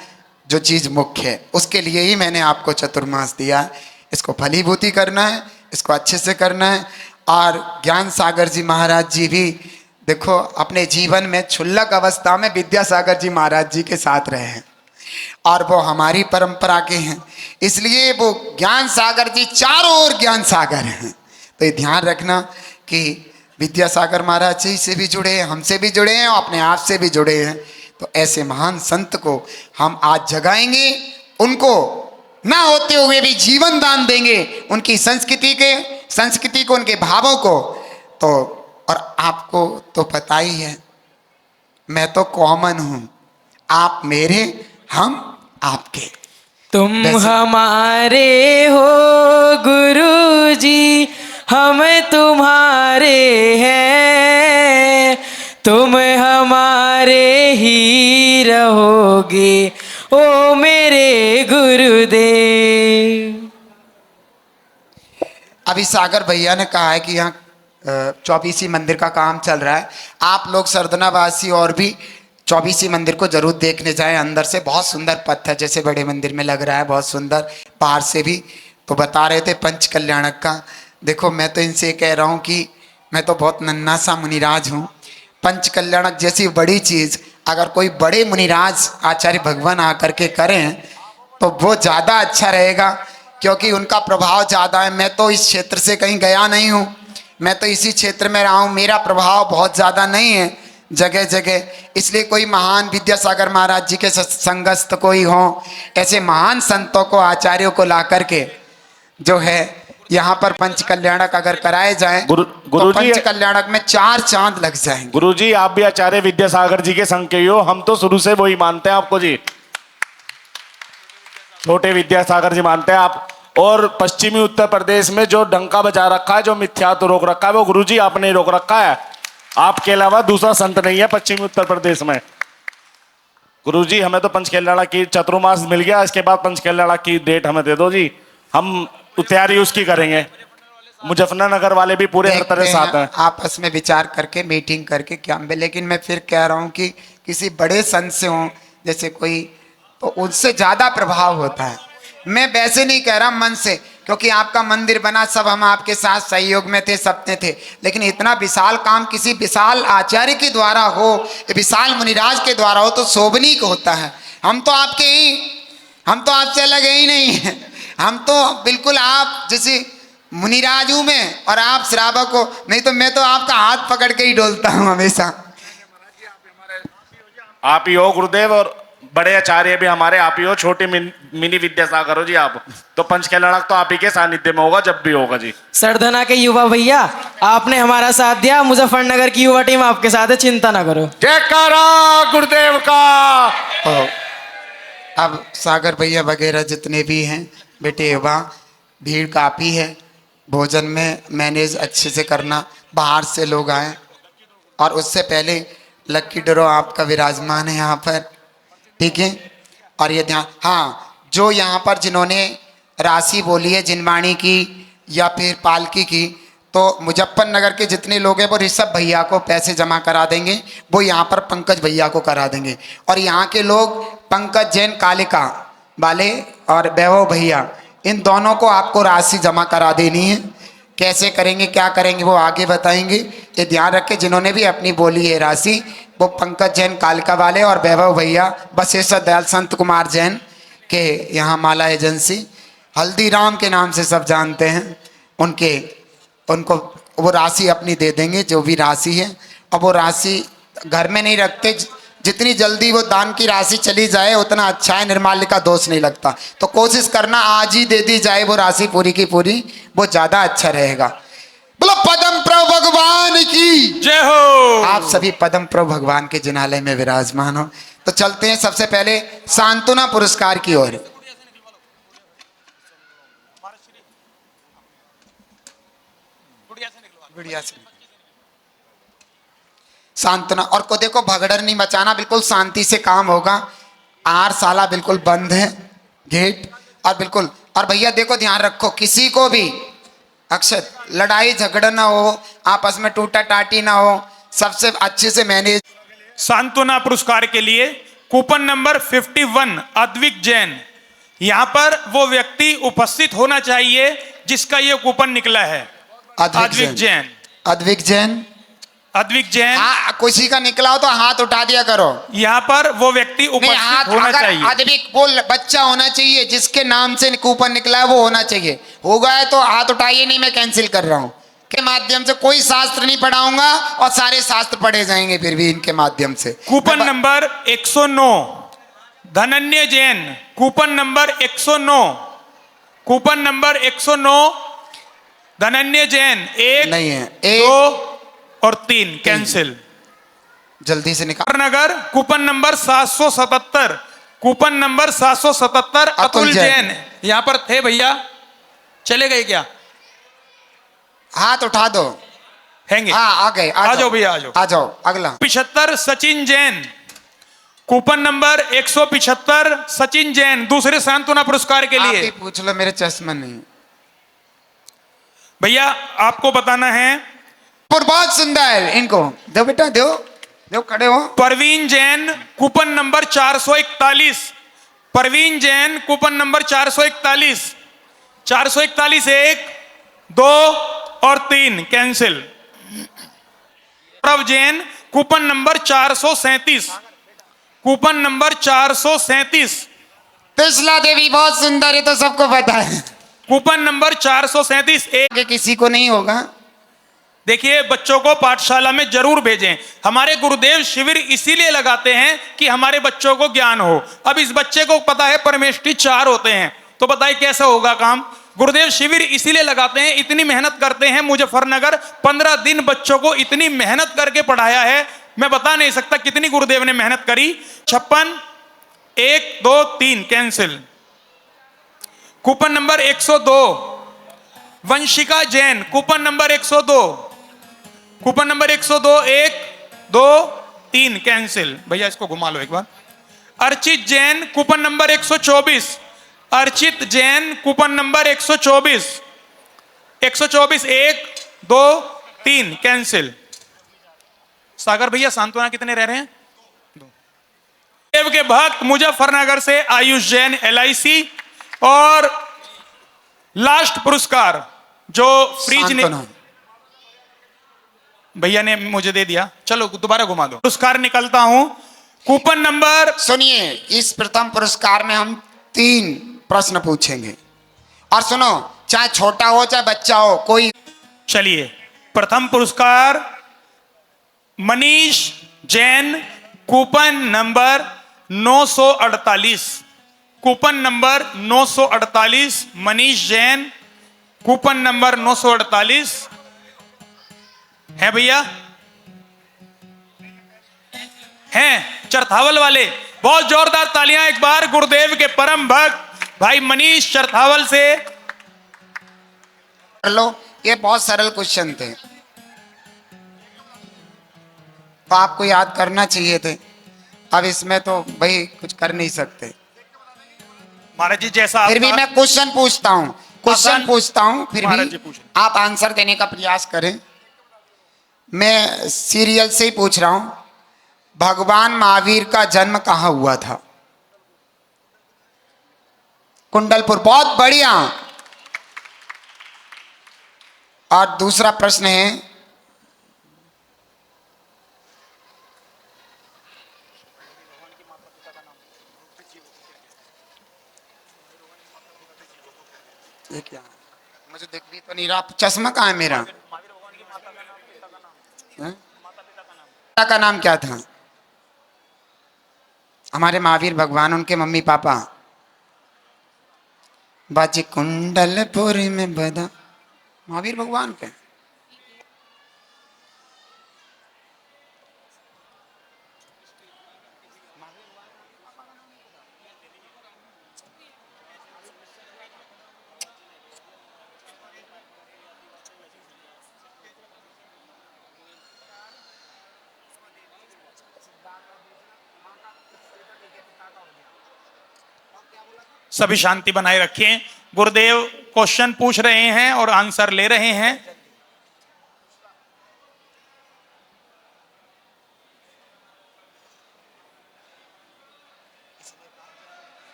जो चीज़ मुख्य है, उसके लिए ही मैंने आपको चतुर्मास दिया है। इसको फलीभूति करना है, इसको अच्छे से करना है। और ज्ञान सागर जी महाराज जी भी देखो अपने जीवन में क्षुल्लक अवस्था में विद्यासागर जी महाराज जी के साथ रहे हैं, और वो हमारी परंपरा के हैं, इसलिए वो ज्ञान सागर जी चारों ओर ज्ञान सागर हैं। तो ये ध्यान रखना कि विद्यासागर महाराज जी से भी जुड़े हैं, हमसे भी जुड़े हैं, और अपने आप से भी जुड़े हैं। तो ऐसे महान संत को हम आज जगाएंगे, उनको ना होते हुए भी जीवन दान देंगे, उनकी संस्कृति को, उनके भावों को। तो और आपको तो पता ही है, मैं तो कॉमन हूं, आप मेरे, हम आपके। तुम हमारे हो गुरुजी, हम तुम्हारे हैं, तुम हमारे ही रहोगे ओ मेरे गुरुदेव। अभी सागर भैया ने कहा है कि यहाँ 24 मंदिर का काम चल रहा है। आप लोग सरदनावासी और भी 24 मंदिर को जरूर देखने जाएं। अंदर से बहुत सुंदर पत्थर जैसे बड़े मंदिर में लग रहा है, बहुत सुंदर। बाहर से भी तो बता रहे थे पंच कल्याणक का। देखो मैं तो इनसे कह रहा हूँ कि मैं तो बहुत नन्हा सा मुनिराज हूँ। पंच कल्याणक जैसी बड़ी चीज़ अगर कोई बड़े मुनिराज आचार्य भगवान आकर के करें तो वो ज़्यादा अच्छा रहेगा, क्योंकि उनका प्रभाव ज़्यादा है। मैं तो इस क्षेत्र से कहीं गया नहीं हूँ, मैं तो इसी क्षेत्र में रहा हूँ, मेरा प्रभाव बहुत ज़्यादा नहीं है जगह जगह। इसलिए कोई महान विद्यासागर महाराज जी के संगस्थ कोई हो, ऐसे महान संतों को, आचार्यों को ला करके जो है यहाँ पर पंच कल्याणक अगर कराए जाए तो पंच कल्याणक में 4 चांद लग जाएंगे। गुरुजी आप भी आचार्य विद्यासागर जी के संग के हो, हम तो शुरू से वही मानते हैं आपको जी, छोटे विद्यासागर जी मानते हैं आप। और पश्चिमी उत्तर प्रदेश में जो डंका बजा रखा है, जो मिथ्यात्व रोक रखा है, वो गुरुजी आपने रोक रखा है। आपके अलावा दूसरा संत नहीं है पश्चिमी उत्तर प्रदेश में। गुरुजी हमें तो पंचकल्याणक की चतुर्मास मिल गया, इसके बाद पंचकल्याणक की डेट हमें दे दो जी, हम तैयारी उसकी करेंगे। मुजफ्फरनगर वाले भी पूरे हर तरह साथ हैं। आपस में विचार करके मीटिंग करके क्या, लेकिन मैं फिर कह रहा हूँ कि किसी बड़े संत से हो जैसे कोई, तो उनसे ज़्यादा प्रभाव होता है। मैं वैसे नहीं कह रहा मन से, क्योंकि आपका मंदिर बना, सब हम आपके साथ सहयोग में थे, सबने थे, लेकिन इतना विशाल काम किसी विशाल आचार्य के द्वारा हो, विशाल मुनिराज के द्वारा हो तो शोभनीक होता है। हम तो आपके ही, हम तो आपसे अलग ही नहीं है, हम तो बिल्कुल आप जैसे मुनिराजू में और आप श्रावक हो। नहीं तो मैं तो आपका हाथ पकड़ के ही डोलता हूँ हमेशा। आप ही हो गुरुदेव, और बड़े आचार्य भी हमारे आप ही हो, छोटे मिनी विद्यासागर हो जी आप। तो पंच के लड़क तो आप ही के सानिध्य में होगा जब भी होगा जी। सरधना के युवा भैया, आपने हमारा साथ दिया, मुजफ्फरनगर की युवा टीम आपके साथ है, चिंता ना करो। जयकारा गुरुदेव का। तो अब सागर भैया वगैरह जितने भी हैं बेटे युवा, भीड़ काफ़ी है, भोजन में मैनेज अच्छे से करना, बाहर से लोग आए। और उससे पहले लक्की ड्रॉ आपका विराजमान है यहाँ पर, ठीक है। और ये ध्यान, हाँ, जो यहाँ पर जिन्होंने राशि बोली है जिनवाणी की या फिर पालकी की, तो मुजफ्फरनगर के जितने लोग हैं वो ऋषभ भैया को पैसे जमा करा देंगे, वो यहाँ पर पंकज भैया को करा देंगे। और यहाँ के लोग पंकज जैन कालिका वाले और वैभव भैया, इन दोनों को आपको राशि जमा करा देनी है। कैसे करेंगे क्या करेंगे वो आगे बताएंगे। ये ध्यान रखें, जिन्होंने भी अपनी बोली है राशि, वो पंकज जैन कालिका वाले और वैभव भैया बसेश्वर दयाल संत कुमार जैन के यहाँ माला एजेंसी, हल्दीराम के नाम से सब जानते हैं, उनको वो राशि अपनी दे देंगे, जो भी राशि है। अब वो राशि घर में नहीं रखते, जितनी जल्दी वो दान की राशि चली जाए उतना अच्छा है, निर्माल्य का दोष नहीं लगता। तो कोशिश करना आज ही दे दी जाए वो राशि पूरी की पूरी, वो ज़्यादा अच्छा रहेगा। बोलो पद्म प्रभु भगवान की जय हो। आप सभी पद्म प्रभु भगवान के जिनालय में विराजमान हो। तो चलते हैं सबसे पहले सांत्वना पुरस्कार की ओर। गुड़िया से सांत्वना। और को देखो, भगदड़ नहीं मचाना, बिल्कुल शांति से काम होगा। आहारशाला बिल्कुल बंद है, गेट, और बिल्कुल। और भैया देखो, ध्यान रखो, किसी को भी अक्षत लड़ाई झगड़ा ना हो, आपस में टूटा टाटी ना हो, सबसे अच्छे से मैनेज। सांत्वना पुरस्कार के लिए कूपन नंबर 51 अद्विक जैन, यहाँ पर वो व्यक्ति उपस्थित होना चाहिए जिसका ये कूपन निकला है। अद्विक जैन। अद्विक जैन, अद्विक जैन। हाँ, किसी का निकला हो तो हाथ उठा दिया करो। यहाँ पर वो व्यक्ति उपस्थित होना चाहिए। अद्विक वो बच्चा होना चाहिए जिसके नाम से कूपन निकला है, वो होना चाहिए। होगा है तो हाथ उठाइए, नहीं मैं कैंसिल कर रहा हूँ के माध्यम से। कोई शास्त्र नहीं पढ़ाऊंगा और सारे शास्त्र पढ़े जाएंगे फिर भी इनके माध्यम से। Coupon number 109 Dhananya Jain, coupon number 109, coupon number 109 Dhananya Jain. एक नहीं है, 2 और 3 कैंसिल। जल्दी से निकाल। नगर coupon number 777, coupon number 777 Atul Jain. यहाँ पर थे भैया, चले गए क्या? हाथ उठा दो। हैंगे। हाँ, आ गए। आ जाओ भैया, आ जाओ। आ जाओ। अगला 75 सचिन जैन, कूपन नंबर 175 सचिन जैन, दूसरे सांत्वना पुरस्कार के लिए। आप ही पूछ लो, मेरे चश्मा नहीं। भैया आपको बताना है। बहुत सुंदर, इनको दो बेटा, दो दो, खड़े हो। Parveen Jain, coupon number 441, Parveen Jain, coupon number 441, 441 1 2 और 3 cancel. Prabh Jain, coupon number 437, coupon number 437। Trishla Devi बहुत सुंदर है, तो सबको पता है। कूपन नंबर 437 एक किसी को नहीं होगा। देखिए, बच्चों को पाठशाला में जरूर भेजें। हमारे गुरुदेव शिविर इसीलिए लगाते हैं कि हमारे बच्चों को ज्ञान हो। अब इस बच्चे को पता है परमेष्ठी 4 होते हैं, तो बताइए कैसा होगा काम। गुरुदेव शिविर इसीलिए लगाते हैं, इतनी मेहनत करते हैं। मुजफ्फरनगर 15 दिन बच्चों को इतनी मेहनत करके पढ़ाया है, मैं बता नहीं सकता कितनी गुरुदेव ने मेहनत करी। 56 1 2 3 cancel. Coupon number 102 Vanshika Jain, coupon number 102, coupon number 102 1 2 3 cancel. भैया इसको घुमा लो एक बार। Archit Jain, coupon number 124, Archit Jain, coupon number 124, 124 1 2 3 cancel. Sagar भैया सांत्वना कितने रह रहे हैं? देव के भक्त मुजफ्फरनगर से आयुष जैन LIC, और लास्ट पुरस्कार जो फ्रिज ने भैया ने मुझे दे दिया, चलो दोबारा घुमा दो। पुरस्कार निकलता हूं। कूपन नंबर, सुनिए, इस प्रथम पुरस्कार में हम 3 प्रश्न पूछेंगे, और सुनो, चाहे छोटा हो चाहे बच्चा हो, कोई। चलिए, प्रथम पुरस्कार Manish Jain, coupon number 948, coupon number 948, Manish Jain, coupon number 948 है भैया, हैं चरथावल वाले। बहुत जोरदार तालियां एक बार गुरुदेव के परम भक्त भाई मनीष चरथावल से। कर लो, ये बहुत सरल क्वेश्चन थे तो आपको याद करना चाहिए थे। अब इसमें तो भाई कुछ कर नहीं सकते। महाराज जी जैसा फिर भी मैं क्वेश्चन पूछता हूँ, फिर महाराज जी भी पूछें। आप आंसर देने का प्रयास करें। मैं सीरियल से ही पूछ रहा हूं, भगवान महावीर का जन्म कहां हुआ था? कुंडलपुर। बहुत बढ़िया। और दूसरा प्रश्न है, ये क्या है? मुझे दिख भी तो नहीं रहा, चश्मा कहाँ है मेरा? पिता का नाम क्या था? हमारे महावीर भगवान, उनके मम्मी पापा? बाजी कुंडलपुर में बदा, महावीर भगवान के। सभी शांति बनाए रखें। गुरुदेव क्वेश्चन पूछ रहे हैं और आंसर ले रहे हैं।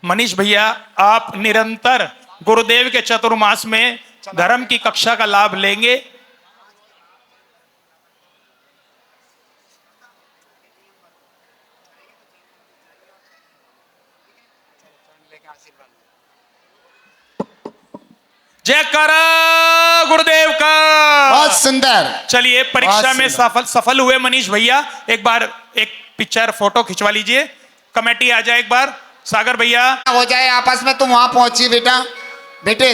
मनीष भैया, आप निरंतर गुरुदेव के चतुर्मास में धर्म की कक्षा का लाभ लेंगे। जयकारा गुरुदेव का। बहुत सुंदर। चलिए, परीक्षा में सफल हुए मनीष भैया। एक बार एक पिक्चर फोटो खिंचवा लीजिए। कमेटी आ जाए एक बार। सागर भैया हो जाए आपस में, तुम वहां पहुंची बेटा, बेटे।